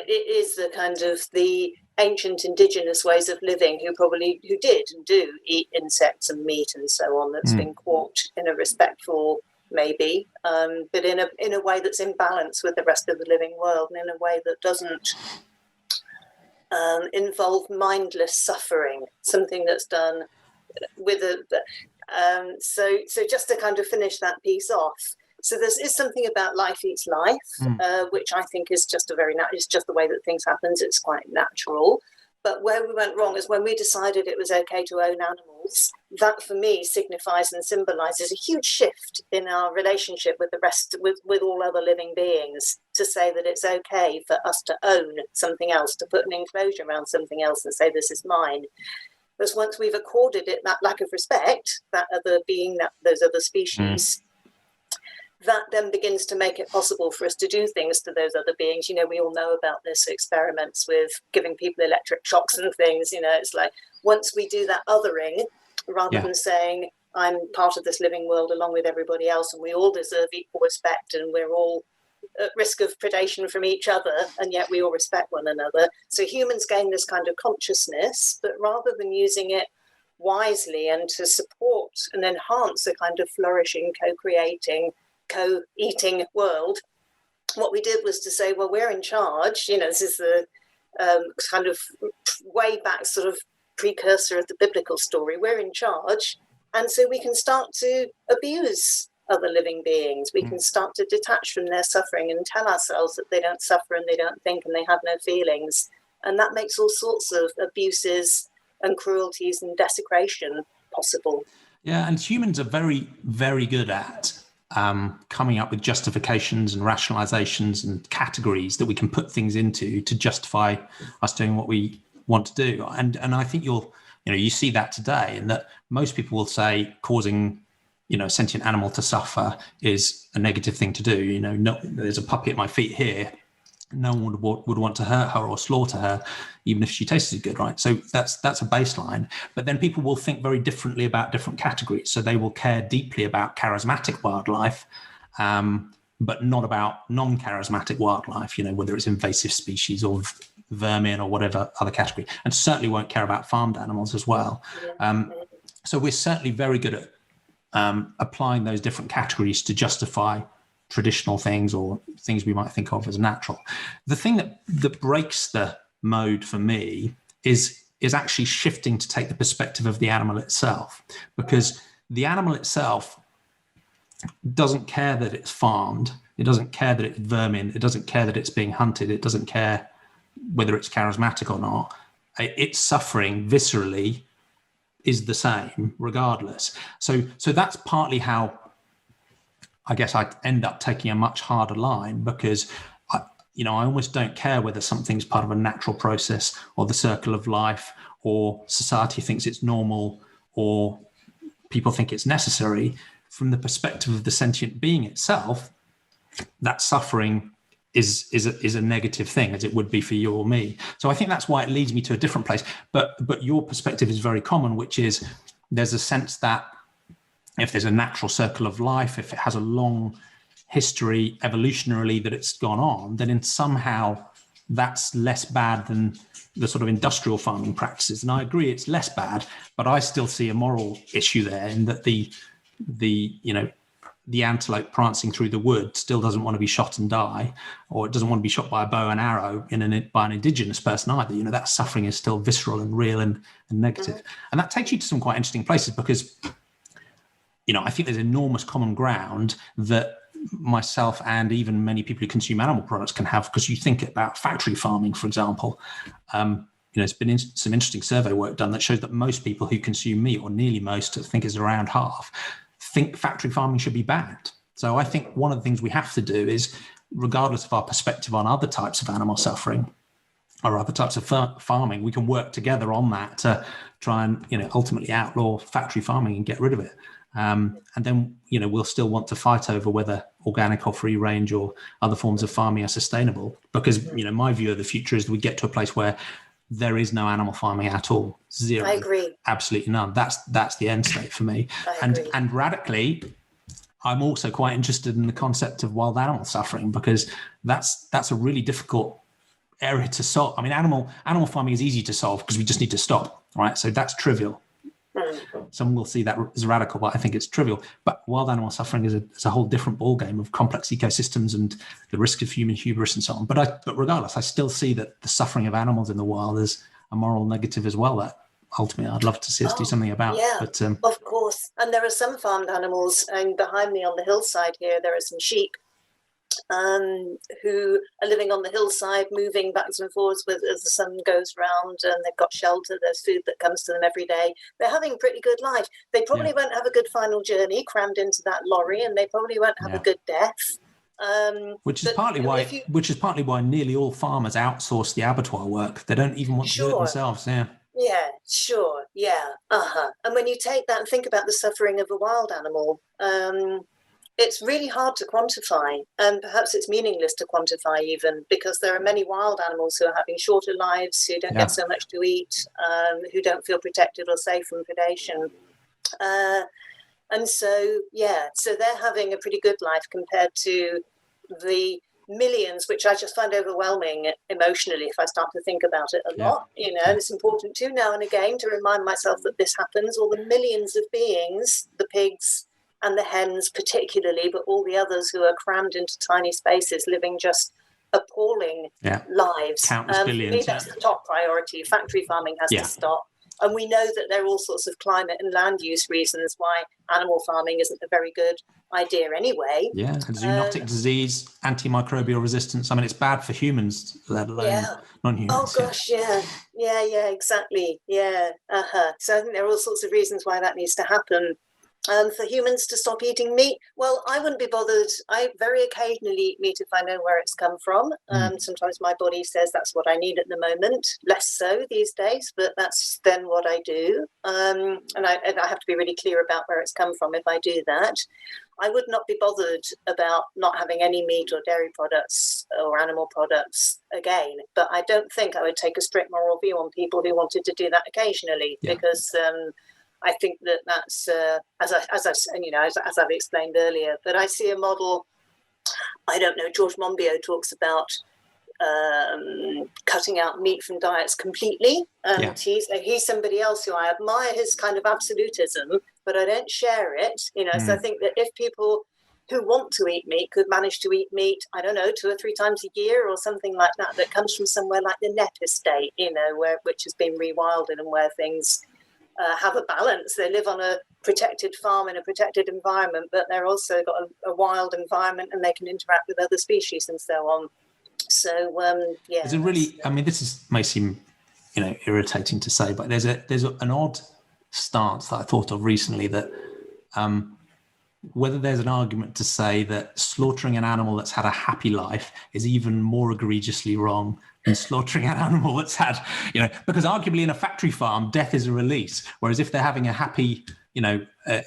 it is the kind of the ancient indigenous ways of living who did and do eat insects and meat and so on, that's been caught in a respectful, maybe, but in a way that's in balance with the rest of the living world, and in a way that doesn't involve mindless suffering, something that's done with so just to kind of finish that piece off. So there is something about life eats life, which I think is just it's just the way that things happen. It's quite natural. But where we went wrong is when we decided it was okay to own animals. That for me signifies and symbolizes a huge shift in our relationship with the rest, with all other living beings, to say that it's okay for us to own something else, to put an enclosure around something else and say this is mine. Because once we've accorded it that lack of respect, that other being, that those other species, that then begins to make it possible for us to do things to those other beings. You know, we all know about this, experiments with giving people electric shocks and things. You know, it's like once we do that othering, rather than saying, I'm part of this living world along with everybody else and we all deserve equal respect and we're all at risk of predation from each other, and yet we all respect one another. So humans gain this kind of consciousness, but rather than using it wisely and to support and enhance a kind of flourishing, co-creating, co-eating world, what we did was to say, well, we're in charge. You know, this is the kind of way back sort of precursor of the biblical story. We're in charge, and so we can start to abuse other living beings. We can start to detach from their suffering and tell ourselves that they don't suffer and they don't think and they have no feelings. And that makes all sorts of abuses and cruelties and desecration possible. Yeah, and humans are very, very good at coming up with justifications and rationalizations and categories that we can put things into to justify us doing what we want to do. And I think you see that today, in that most people will say causing a sentient animal to suffer is a negative thing to do. You know, no, there's a puppy at my feet here. No one would want to hurt her or slaughter her, even if she tasted good, right? So that's a baseline. But then people will think very differently about different categories. So they will care deeply about charismatic wildlife, but not about non-charismatic wildlife, whether it's invasive species or vermin or whatever other category, and certainly won't care about farmed animals as well. So we're certainly very good at applying those different categories to justify traditional things or things we might think of as natural. The thing that breaks the mode for me is actually shifting to take the perspective of the animal itself, because the animal itself doesn't care that it's farmed. It doesn't care that it's vermin. It doesn't care that it's being hunted. It doesn't care whether it's charismatic or not. Its suffering viscerally is the same regardless. So that's partly how I guess I end up taking a much harder line, because I almost don't care whether something's part of a natural process or the circle of life, or society thinks it's normal or people think it's necessary. From the perspective of the sentient being itself, that suffering is a negative thing, as it would be for you or me. So I think that's why it leads me to a different place. But your perspective is very common, which is there's a sense that if there's a natural circle of life, if it has a long history evolutionarily that it's gone on, then somehow that's less bad than the sort of industrial farming practices. And I agree it's less bad, but I still see a moral issue there, in that the antelope prancing through the wood still doesn't want to be shot and die, or it doesn't want to be shot by a bow and arrow by an indigenous person either. That suffering is still visceral and real and negative. And that takes you to some quite interesting places, because I think there's enormous common ground that myself and even many people who consume animal products can have, because you think about factory farming, for example. There's been some interesting survey work done that shows that most people who consume meat, or nearly most, I think is around half, think factory farming should be banned. So I think one of the things we have to do is, regardless of our perspective on other types of animal suffering or other types of farming, we can work together on that to try and ultimately outlaw factory farming and get rid of it. And then, we'll still want to fight over whether organic or free range or other forms of farming are sustainable. Because, my view of the future is that we get to a place where there is no animal farming at all. Zero. I agree. Absolutely none. That's the end state for me. And radically, I'm also quite interested in the concept of wild animal suffering, because that's a really difficult area to solve. I mean, animal farming is easy to solve because we just need to stop, right? So that's trivial. Some will see that as radical, but I think it's trivial. But wild animal suffering is a whole different ballgame of complex ecosystems and the risk of human hubris and so on. But regardless, I still see that the suffering of animals in the wild is a moral negative as well, that ultimately I'd love to see us do something about. Yeah, but, of course. And there are some farmed animals, and behind me on the hillside here, there are some sheep. who are living on the hillside, moving backwards and forwards as the sun goes round, and they've got shelter, there's food that comes to them every day. They're having a pretty good life. They probably won't have a good final journey crammed into that lorry, and they probably won't have a good death. Which is partly why nearly all farmers outsource the abattoir work. They don't even want to do it themselves. Yeah, sure. Yeah. And when you take that and think about the suffering of a wild animal, it's really hard to quantify, and perhaps it's meaningless to quantify even, because there are many wild animals who are having shorter lives, who don't get so much to eat, who don't feel protected or safe from predation. And so they're having a pretty good life compared to the millions, which I just find overwhelming emotionally if I start to think about it a lot, and it's important too now and again to remind myself that this happens, all the millions of beings, the pigs and the hens particularly, but all the others who are crammed into tiny spaces living just appalling lives. Countless billions. For me, that's the top priority. Factory farming has to stop. And we know that there are all sorts of climate and land use reasons why animal farming isn't a very good idea anyway. Yeah, zoonotic disease, anti-microbial resistance. I mean, it's bad for humans, let alone non-humans. Oh, gosh, yeah, exactly. Yeah, So I think there are all sorts of reasons why that needs to happen. For humans to stop eating meat, well, I wouldn't be bothered. I very occasionally eat meat if I know where it's come from. Sometimes my body says that's what I need at the moment. Less so these days, but that's then what I do. And I have to be really clear about where it's come from if I do that. I would not be bothered about not having any meat or dairy products or animal products again. But I don't think I would take a strict moral view on people who wanted to do that occasionally, because I think that's as I've explained earlier. But I see a model. I don't know. George Monbiot talks about cutting out meat from diets completely, and he's somebody else who I admire his kind of absolutism, but I don't share it. So I think that if people who want to eat meat could manage to eat meat, I don't know, 2 or 3 times a year or something like that comes from somewhere like the Knepp estate, which has been rewilded and where things have a balance. They live on a protected farm in a protected environment, but they're also got a wild environment and they can interact with other species and so on. So, There's a really, this may seem, irritating to say, but there's an odd stance that I thought of recently that whether there's an argument to say that slaughtering an animal that's had a happy life is even more egregiously wrong than slaughtering an animal that's had, because arguably in a factory farm, death is a release. Whereas if they're having a happy,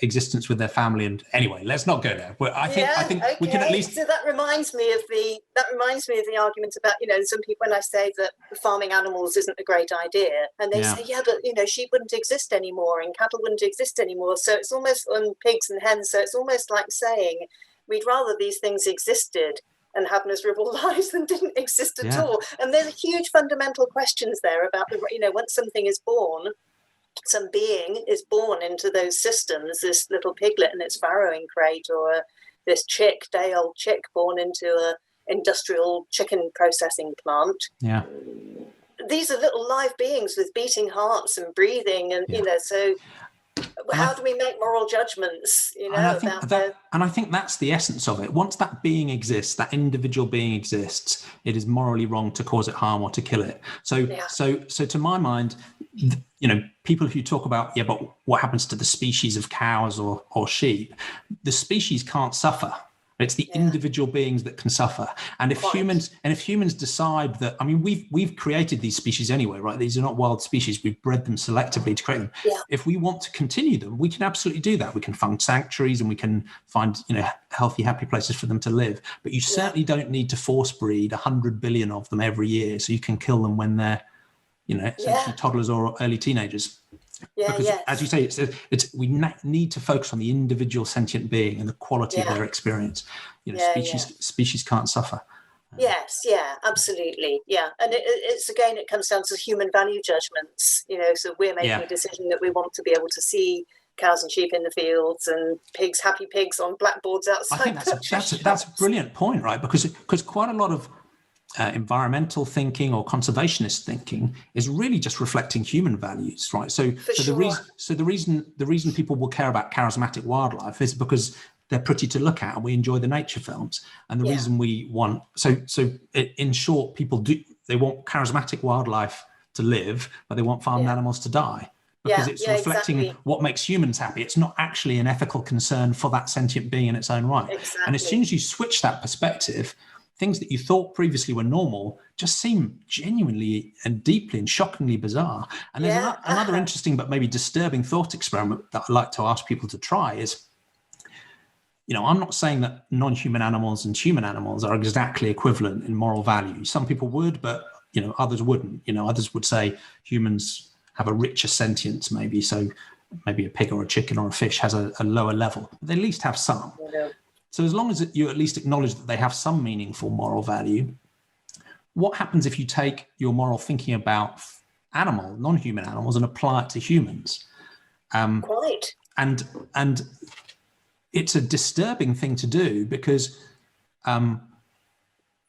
existence with their family, and anyway, let's not go there. I think we can at least. So that reminds me of the argument about, some people, when I say that farming animals isn't a great idea, and they say, but sheep wouldn't exist anymore and cattle wouldn't exist anymore. So it's almost on pigs and hens. So it's almost like saying we'd rather these things existed and have miserable lives than didn't exist at all. And there's huge fundamental questions there about once something is born, some being is born into those systems, this little piglet in its farrowing crate, or this day-old chick born into a industrial chicken processing plant. Yeah. These are little live beings with beating hearts and breathing, and so how do we make moral judgments, I think that's the essence of it. Once that being exists, that individual being exists, it is morally wrong to cause it harm or to kill it. So to my mind, people who talk about, but what happens to the species of cows or sheep, the species can't suffer. It's the individual beings that can suffer. And if humans decide that, we've created these species anyway, right? These are not wild species. We've bred them selectively to create them. Yeah. If we want to continue them, we can absolutely do that. We can fund sanctuaries and we can find, healthy, happy places for them to live. But you certainly don't need to force breed 100 billion of them every year so you can kill them when they're, essentially toddlers or early teenagers. Because, as you say, we need to focus on the individual sentient being and the quality of their experience. Species can't suffer. Yes, absolutely, and it comes down to human value judgments. So we're making a decision that we want to be able to see cows and sheep in the fields and happy pigs on blackboards outside. I think that's a brilliant point, right? Because quite a lot of environmental thinking or conservationist thinking is really just reflecting human values, right? The reason people will care about charismatic wildlife is because they're pretty to look at and we enjoy the nature films. And the reason we want, in short, they want charismatic wildlife to live, but they want farmed animals to die. Because it's reflecting what makes humans happy. It's not actually an ethical concern for that sentient being in its own right. Exactly. And as soon as you switch that perspective, things that you thought previously were normal just seem genuinely and deeply and shockingly bizarre. And there's another interesting but maybe disturbing thought experiment that I like to ask people to try is, I'm not saying that non-human animals and human animals are exactly equivalent in moral value. Some people would, but, others wouldn't. Others would say humans have a richer sentience, maybe. So maybe a pig or a chicken or a fish has a lower level. But they at least have some. Yeah. So as long as you at least acknowledge that they have some meaningful moral value, what happens if you take your moral thinking about non-human animals, and apply it to humans? Quite. And it's a disturbing thing to do because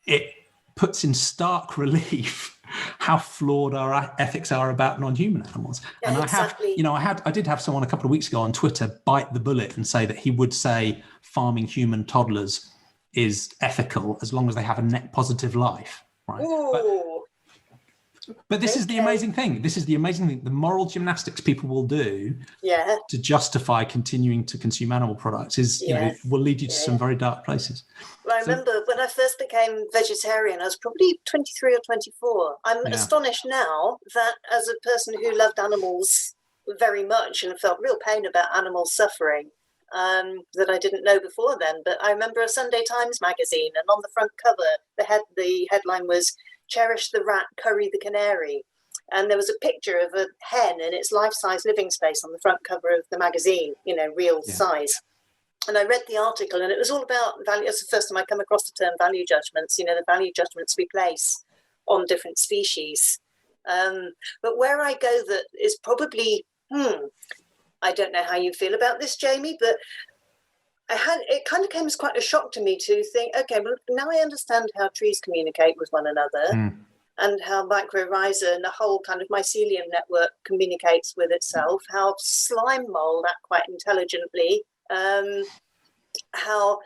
it puts in stark relief how flawed our ethics are about non-human animals. Yeah, and exactly. I did have someone a couple of weeks ago on Twitter bite the bullet and say that he would say farming human toddlers is ethical as long as they have a net positive life. Right. But this is the amazing thing. The moral gymnastics people will do to justify continuing to consume animal products will lead you to some very dark places. Well, I remember when I first became vegetarian, I was probably 23 or 24. I'm astonished now that as a person who loved animals very much and felt real pain about animals suffering, that I didn't know before then. But I remember a Sunday Times magazine, and on the front cover, the headline was, "Cherish the rat, curry the canary." And there was a picture of a hen in its life-size living space on the front cover of the magazine, real size. And I read the article, and it was all about value. It's the first time I come across the term value judgments, the value judgments we place on different species. But where I go that is probably, I don't know how you feel about this, Jamie, but it kind of came as quite a shock to me to think, okay, well, now I understand how trees communicate with one another and how mycorrhiza and the whole kind of mycelium network communicates with itself, how slime mold act quite intelligently, how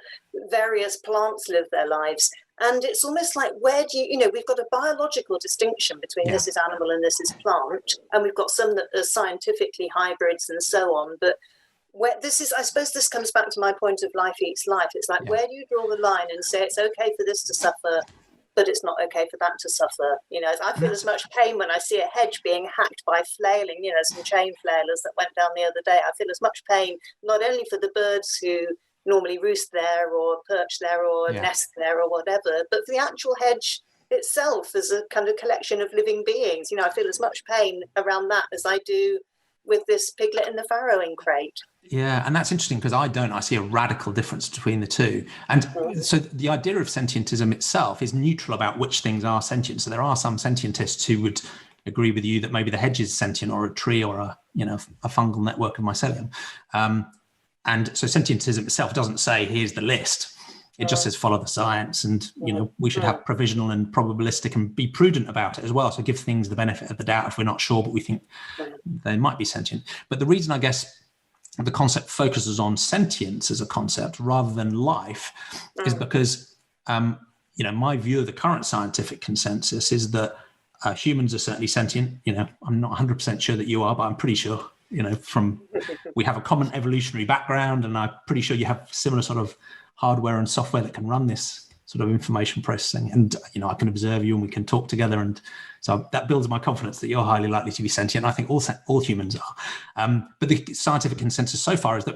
various plants live their lives. And it's almost like, where do we've got a biological distinction between this is animal and this is plant, and we've got some that are scientifically hybrids and so on, but I suppose this comes back to my point of life eats life. It's like, where do you draw the line and say it's okay for this to suffer, but it's not okay for that to suffer? I feel as much pain when I see a hedge being hacked by flailing, some chain flailers that went down the other day. I feel as much pain, not only for the birds who normally roost there or perch there or nest there or whatever, but for the actual hedge itself as a kind of collection of living beings. I feel as much pain around that as I do with this piglet in the farrowing crate. Yeah, and that's interesting because I see a radical difference between the two. And so the idea of sentientism itself is neutral about which things are sentient. So there are some sentientists who would agree with you that maybe the hedge is sentient, or a tree, or a fungal network of mycelium. And so sentientism itself doesn't say here's the list. It just says follow the science, and we should have provisional and probabilistic and be prudent about it as well. So give things the benefit of the doubt if we're not sure, but we think they might be sentient. But the reason I guess the concept focuses on sentience as a concept rather than life is because my view of the current scientific consensus is that humans are certainly sentient. I'm not 100% sure that you are, but I'm pretty sure. We have a common evolutionary background, and I'm pretty sure you have similar sort of hardware and software that can run this sort of information processing. And, I can observe you and we can talk together. And so that builds my confidence that you're highly likely to be sentient. I think all humans are. But the scientific consensus so far is that,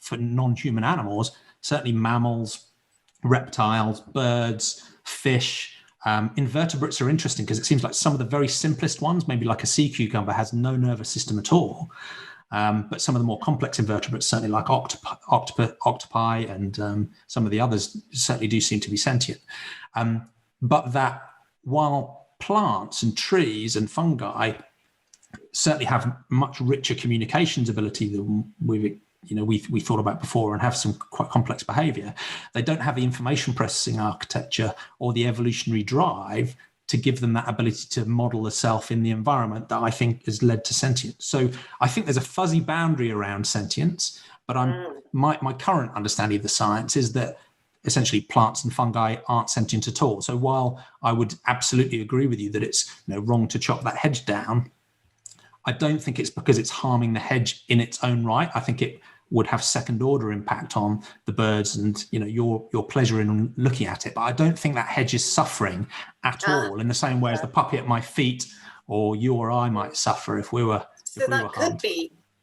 for non-human animals, certainly mammals, reptiles, birds, fish, invertebrates are interesting because it seems like some of the very simplest ones, maybe like a sea cucumber, has no nervous system at all. But some of the more complex invertebrates, certainly like octopi and some of the others, certainly do seem to be sentient. But that while plants and trees and fungi certainly have much richer communications ability than we thought about before and have some quite complex behavior, they don't have the information processing architecture or the evolutionary drive to give them that ability to model the self in the environment that I think has led to sentience. So I think there's a fuzzy boundary around sentience, But my current understanding of the science is that essentially plants and fungi aren't sentient at all. So while I would absolutely agree with you that it's wrong to chop that hedge down, I don't think it's because it's harming the hedge in its own right. I think it would have second order impact on the birds and your pleasure in looking at it. But I don't think that hedge is suffering at all in the same way as the puppy at my feet or you or I might suffer if we were harmed.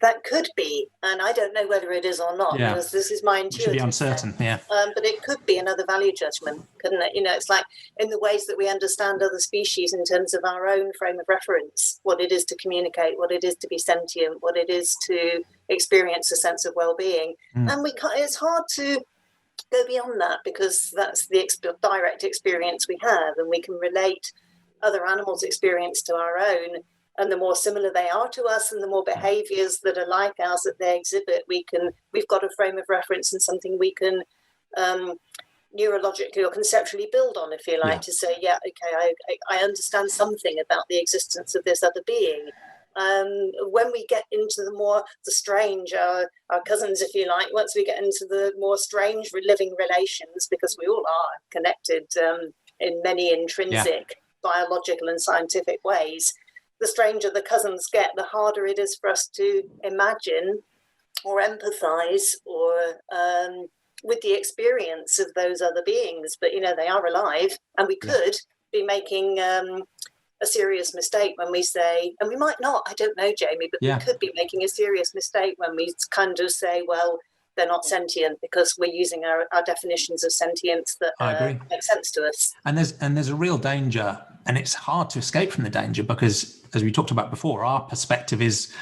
That could be, and I don't know whether it is or not, because this is my intuitive. It should be uncertain, but it could be another value judgment, couldn't it? It's like in the ways that we understand other species in terms of our own frame of reference, what it is to communicate, what it is to be sentient, what it is to experience a sense of well-being. And it's hard to go beyond that because that's the direct experience we have, and we can relate other animals' experience to our own. And the more similar they are to us and the more behaviours that are like ours that they exhibit, we've got a frame of reference and something we can neurologically or conceptually build on, if you like, to say, I understand something about the existence of this other being. When we get into the strange, our cousins, if you like, once we get into the more strange living relations, because we all are connected in many intrinsic biological and scientific ways, the stranger the cousins get, the harder it is for us to imagine or empathise or with the experience of those other beings. But, they are alive, and we could be making a serious mistake when we say, and we might not, I don't know, Jamie, but we could be making a serious mistake when we kind of say, well, they're not sentient because we're using our definitions of sentience that make sense to us. And there's a real danger, and it's hard to escape from the danger because, as we talked about before, our perspective is,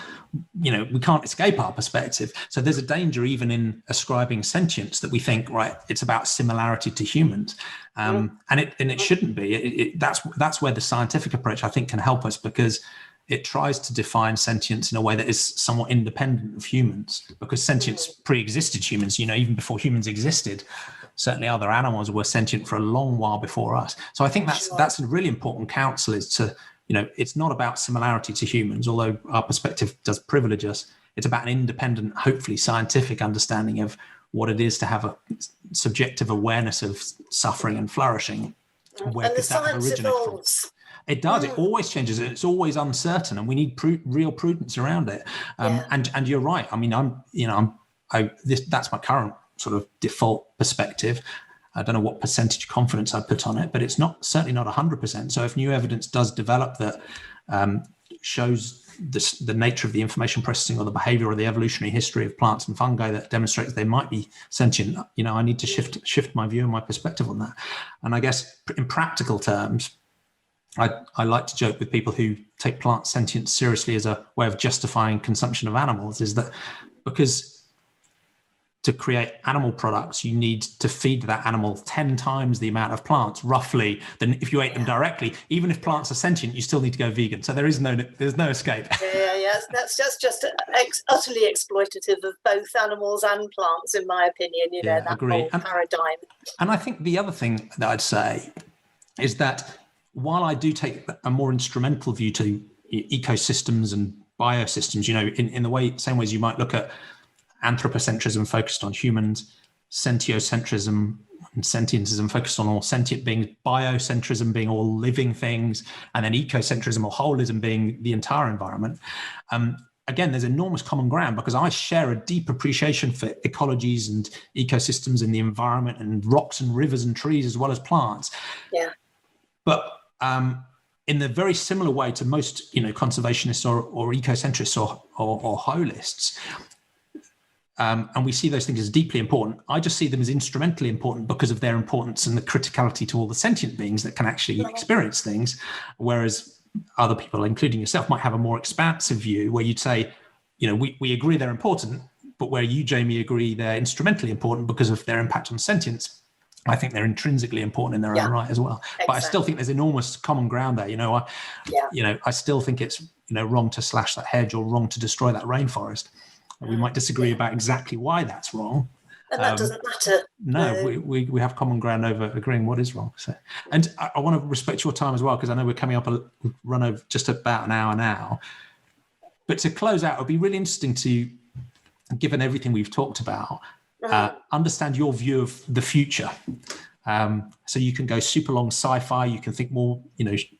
we can't escape our perspective. So there's a danger even in ascribing sentience that we think, right, it's about similarity to humans, and it shouldn't be. That's where the scientific approach, I think, can help us, because it tries to define sentience in a way that is somewhat independent of humans, because sentience pre-existed humans, even before humans existed. Certainly other animals were sentient for a long while before us. So I think that's a really important counsel, is to, it's not about similarity to humans, although our perspective does privilege us. It's about an independent, hopefully scientific understanding of what it is to have a subjective awareness of suffering and flourishing. Where and the science evolves. It does. It always changes. It's always uncertain, and we need real prudence around it. And you're right. I mean, that's my current sort of default perspective. I don't know what percentage confidence I put on it, but it's certainly not 100%. So if new evidence does develop that shows the nature of the information processing or the behavior or the evolutionary history of plants and fungi that demonstrates they might be sentient, I need to shift my view and my perspective on that. And I guess in practical terms, I like to joke with people who take plant sentience seriously as a way of justifying consumption of animals, is that because to create animal products, you need to feed that animal 10 times the amount of plants, roughly, than if you ate them directly. Even if plants are sentient, you still need to go vegan. So there's no escape. That's just utterly exploitative of both animals and plants, in my opinion. That whole paradigm. And I think the other thing that I'd say is that while I do take a more instrumental view to ecosystems and biosystems, in the same ways you might look at anthropocentrism focused on humans, sentiocentrism and sentientism focused on all sentient beings, biocentrism being all living things, and then ecocentrism or holism being the entire environment. Again, there's enormous common ground because I share a deep appreciation for ecologies and ecosystems and the environment and rocks and rivers and trees as well as plants. Yeah. But in the very similar way to most, conservationists or ecocentrists or holists, and we see those things as deeply important. I just see them as instrumentally important because of their importance and the criticality to all the sentient beings that can actually experience things, whereas other people, including yourself, might have a more expansive view where you'd say, we agree they're important, but where you, Jamie, agree they're instrumentally important because of their impact on sentience. I think they're intrinsically important in their own right as well. Exactly. But I still think there's enormous common ground there. I still think it's wrong to slash that hedge or wrong to destroy that rainforest. We might disagree about exactly why that's wrong. And that doesn't matter. No, we have common ground over agreeing what is wrong. So, and I want to respect your time as well, because I know we're coming up, we've run over just about an hour now. But to close out, it would be really interesting to given everything we've talked about, understand your view of the future. So you can go super long sci-fi, you can think more,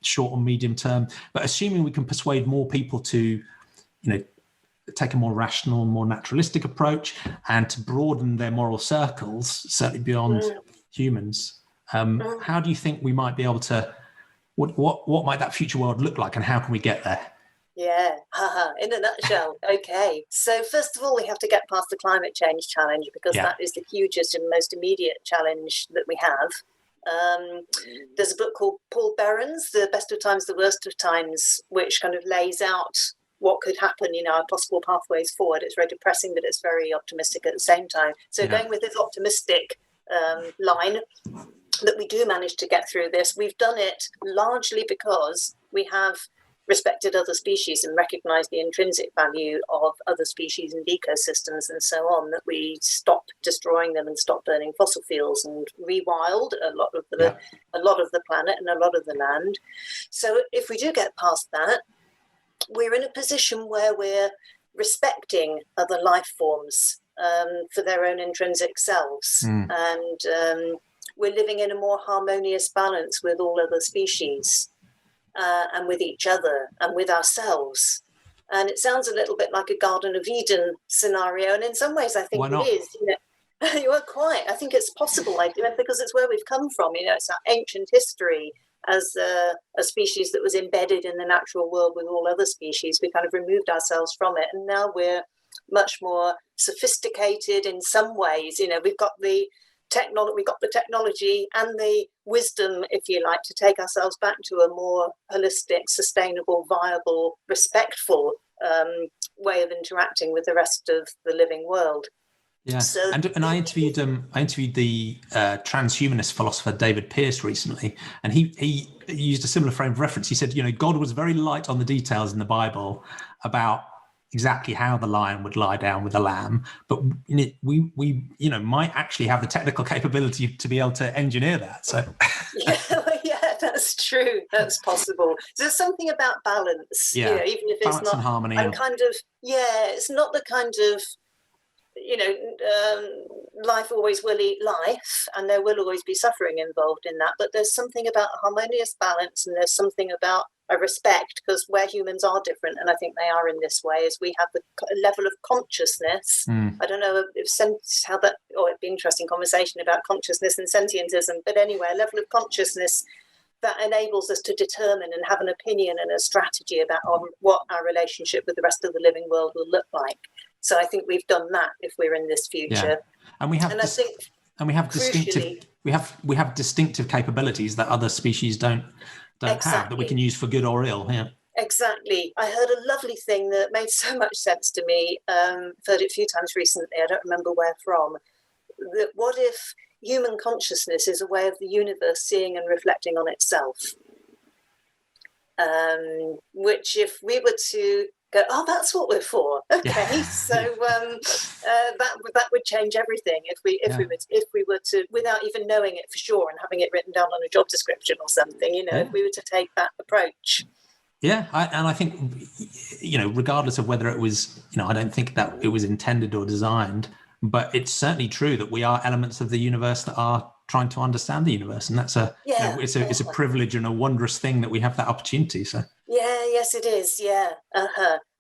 short or medium term, but assuming we can persuade more people to, take a more rational, more naturalistic approach and to broaden their moral circles, certainly beyond humans. How do you think we might be able to, what might that future world look like, and how can we get there? Yeah, in a nutshell. Okay, so first of all, we have to get past the climate change challenge, because that is the hugest and most immediate challenge that we have. There's a book called Paul Behrens, The Best of Times, the Worst of Times, which kind of lays out what could happen, our possible pathways forward. It's very depressing, but it's very optimistic at the same time. So going with this optimistic line, that we do manage to get through this, we've done it largely because we have respected other species and recognized the intrinsic value of other species and ecosystems and so on, that we stopped destroying them and stopped burning fossil fuels and rewild a lot of the planet and a lot of the land. So if we do get past that, we're in a position where we're respecting other life forms for their own intrinsic selves, and we're living in a more harmonious balance with all other species. And with each other and with ourselves. And it sounds a little bit like a Garden of Eden scenario. And in some ways, I think it is. You are quite. I think it's possible, because it's where we've come from. It's our ancient history as a species that was embedded in the natural world with all other species. We kind of removed ourselves from it. And now we're much more sophisticated in some ways. We've got the technology and the wisdom, if you like, to take ourselves back to a more holistic, sustainable, viable, respectful way of interacting with the rest of the living world. Yeah, so, and I interviewed the transhumanist philosopher David Pearce recently, and he used a similar frame of reference. He said, God was very light on the details in the Bible about exactly how the lion would lie down with the lamb, but we might actually have the technical capability to be able to engineer that. So yeah, that's true. That's possible. So there's something about balance, even if balance it's not and harmony. It's not the kind of life always will eat life, and there will always be suffering involved in that. But there's something about a harmonious balance, and there's something about a respect, because where humans are different, and I think they are in this way, is we have the level of consciousness. I don't know if it'd be an interesting conversation about consciousness and sentientism, but anyway, a level of consciousness that enables us to determine and have an opinion and a strategy about what our relationship with the rest of the living world will look like. So I think we've done that if we're in this future. And we have distinctive capabilities that other species don't have, that we can use for good or ill. Yeah. Exactly. I heard a lovely thing that made so much sense to me. I've heard it a few times recently. I don't remember where from. That what if human consciousness is a way of the universe seeing and reflecting on itself? Which, if we were to go, that's what we're for. Okay, so that would change everything if we were to, without even knowing it for sure and having it written down on a job description or something. If we were to take that approach. Yeah, I think regardless of whether it was, I don't think that it was intended or designed, but it's certainly true that we are elements of the universe that are trying to understand the universe, and that's it's a privilege and a wonderous thing that we have that opportunity. So. Yes, it is. Yeah.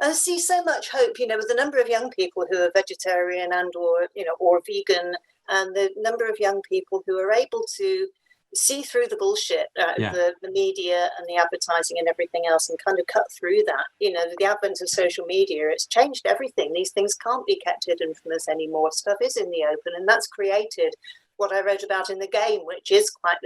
I see so much hope, with the number of young people who are vegetarian and or vegan, and the number of young people who are able to see through the bullshit, the media and the advertising and everything else, and kind of cut through that. The advent of social media, it's changed everything. These things can't be kept hidden from us anymore. Stuff is in the open, and that's created what I wrote about in the game, which is quite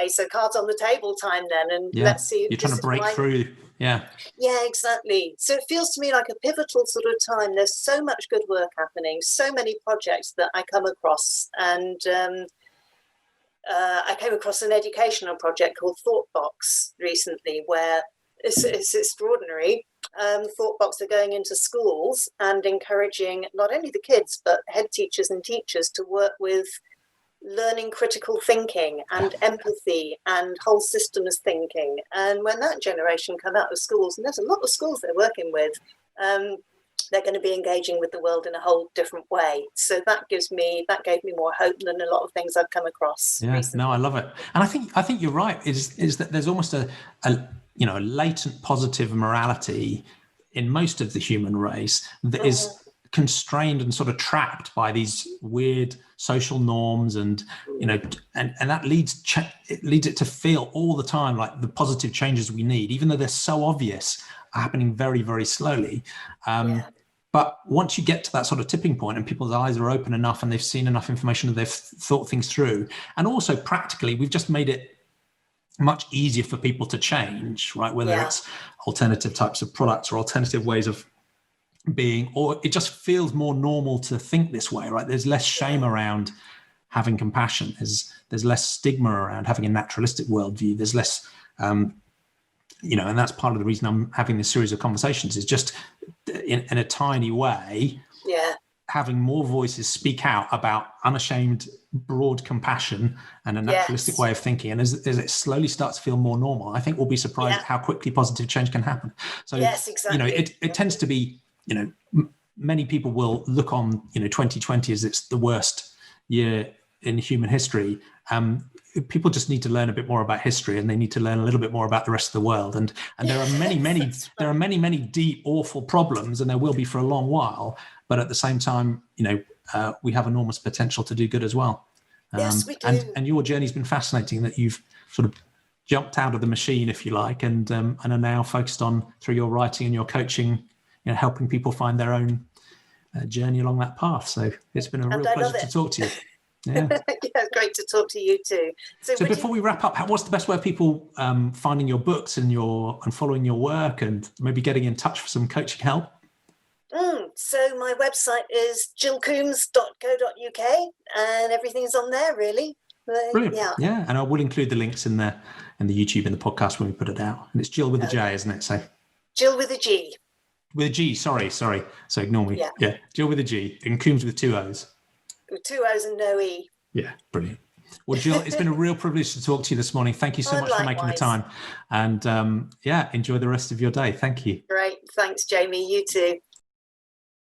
so cards on the table time then, and let's see. You're trying to break through. Yeah, exactly. So it feels to me like a pivotal sort of time. There's so much good work happening, so many projects that I come across, and I came across an educational project called Thoughtbox recently, where it's extraordinary. Thoughtbox are going into schools and encouraging not only the kids, but head teachers and teachers to work with learning critical thinking and empathy and whole systems thinking. And when that generation come out of schools, and there's a lot of schools they're working with, they're going to be engaging with the world in a whole different way. So that gave me more hope than a lot of things I've come across recently. No, I love it. And I think you're right, is that there's almost a latent positive morality in most of the human race that is constrained and sort of trapped by these weird social norms, and and that leads it to feel all the time like the positive changes we need, even though they're so obvious, are happening very, very slowly. But once you get to that sort of tipping point and people's eyes are open enough and they've seen enough information and they've thought things through, and also practically, we've just made it much easier for people to change, right? Whether it's alternative types of products or alternative ways of being, or it just feels more normal to think this way, right? There's less shame around having compassion. There's less stigma around having a naturalistic worldview. There's less, and that's part of the reason I'm having this series of conversations, is just in a tiny way, having more voices speak out about unashamed, broad compassion and a naturalistic way of thinking. And as it slowly starts to feel more normal, I think we'll be surprised at how quickly positive change can happen. So, exactly. It tends to be, many people will look on, 2020 as it's the worst year in human history. People just need to learn a bit more about history, and they need to learn a little bit more about the rest of the world. And there are many deep, awful problems, and there will be for a long while. But at the same time, we have enormous potential to do good as well. Yes, we do. And your journey's been fascinating, that you've sort of jumped out of the machine, if you like, and are now focused on, through your writing and your coaching, helping people find their own journey along that path. So it's been a real pleasure to talk to you. Yeah. Great to talk to you too. So before we wrap up, what's the best way of people finding your books and following your work, and maybe getting in touch for some coaching help? So my website is gillcoombs.co.uk, and everything's on there, really. Brilliant. Yeah, and I will include the links in the YouTube and the podcast when we put it out. And it's Gill with a J, isn't it? So Gill with a G. With a G, sorry. So ignore me. Yeah. Gill with a G, and Coombs with 2 O's. With 2 O's and no E. Yeah, brilliant. Well, Gill, it's been a real privilege to talk to you this morning. Thank you so much for making the time. And enjoy the rest of your day. Thank you. Great. Thanks, Jamie. You too.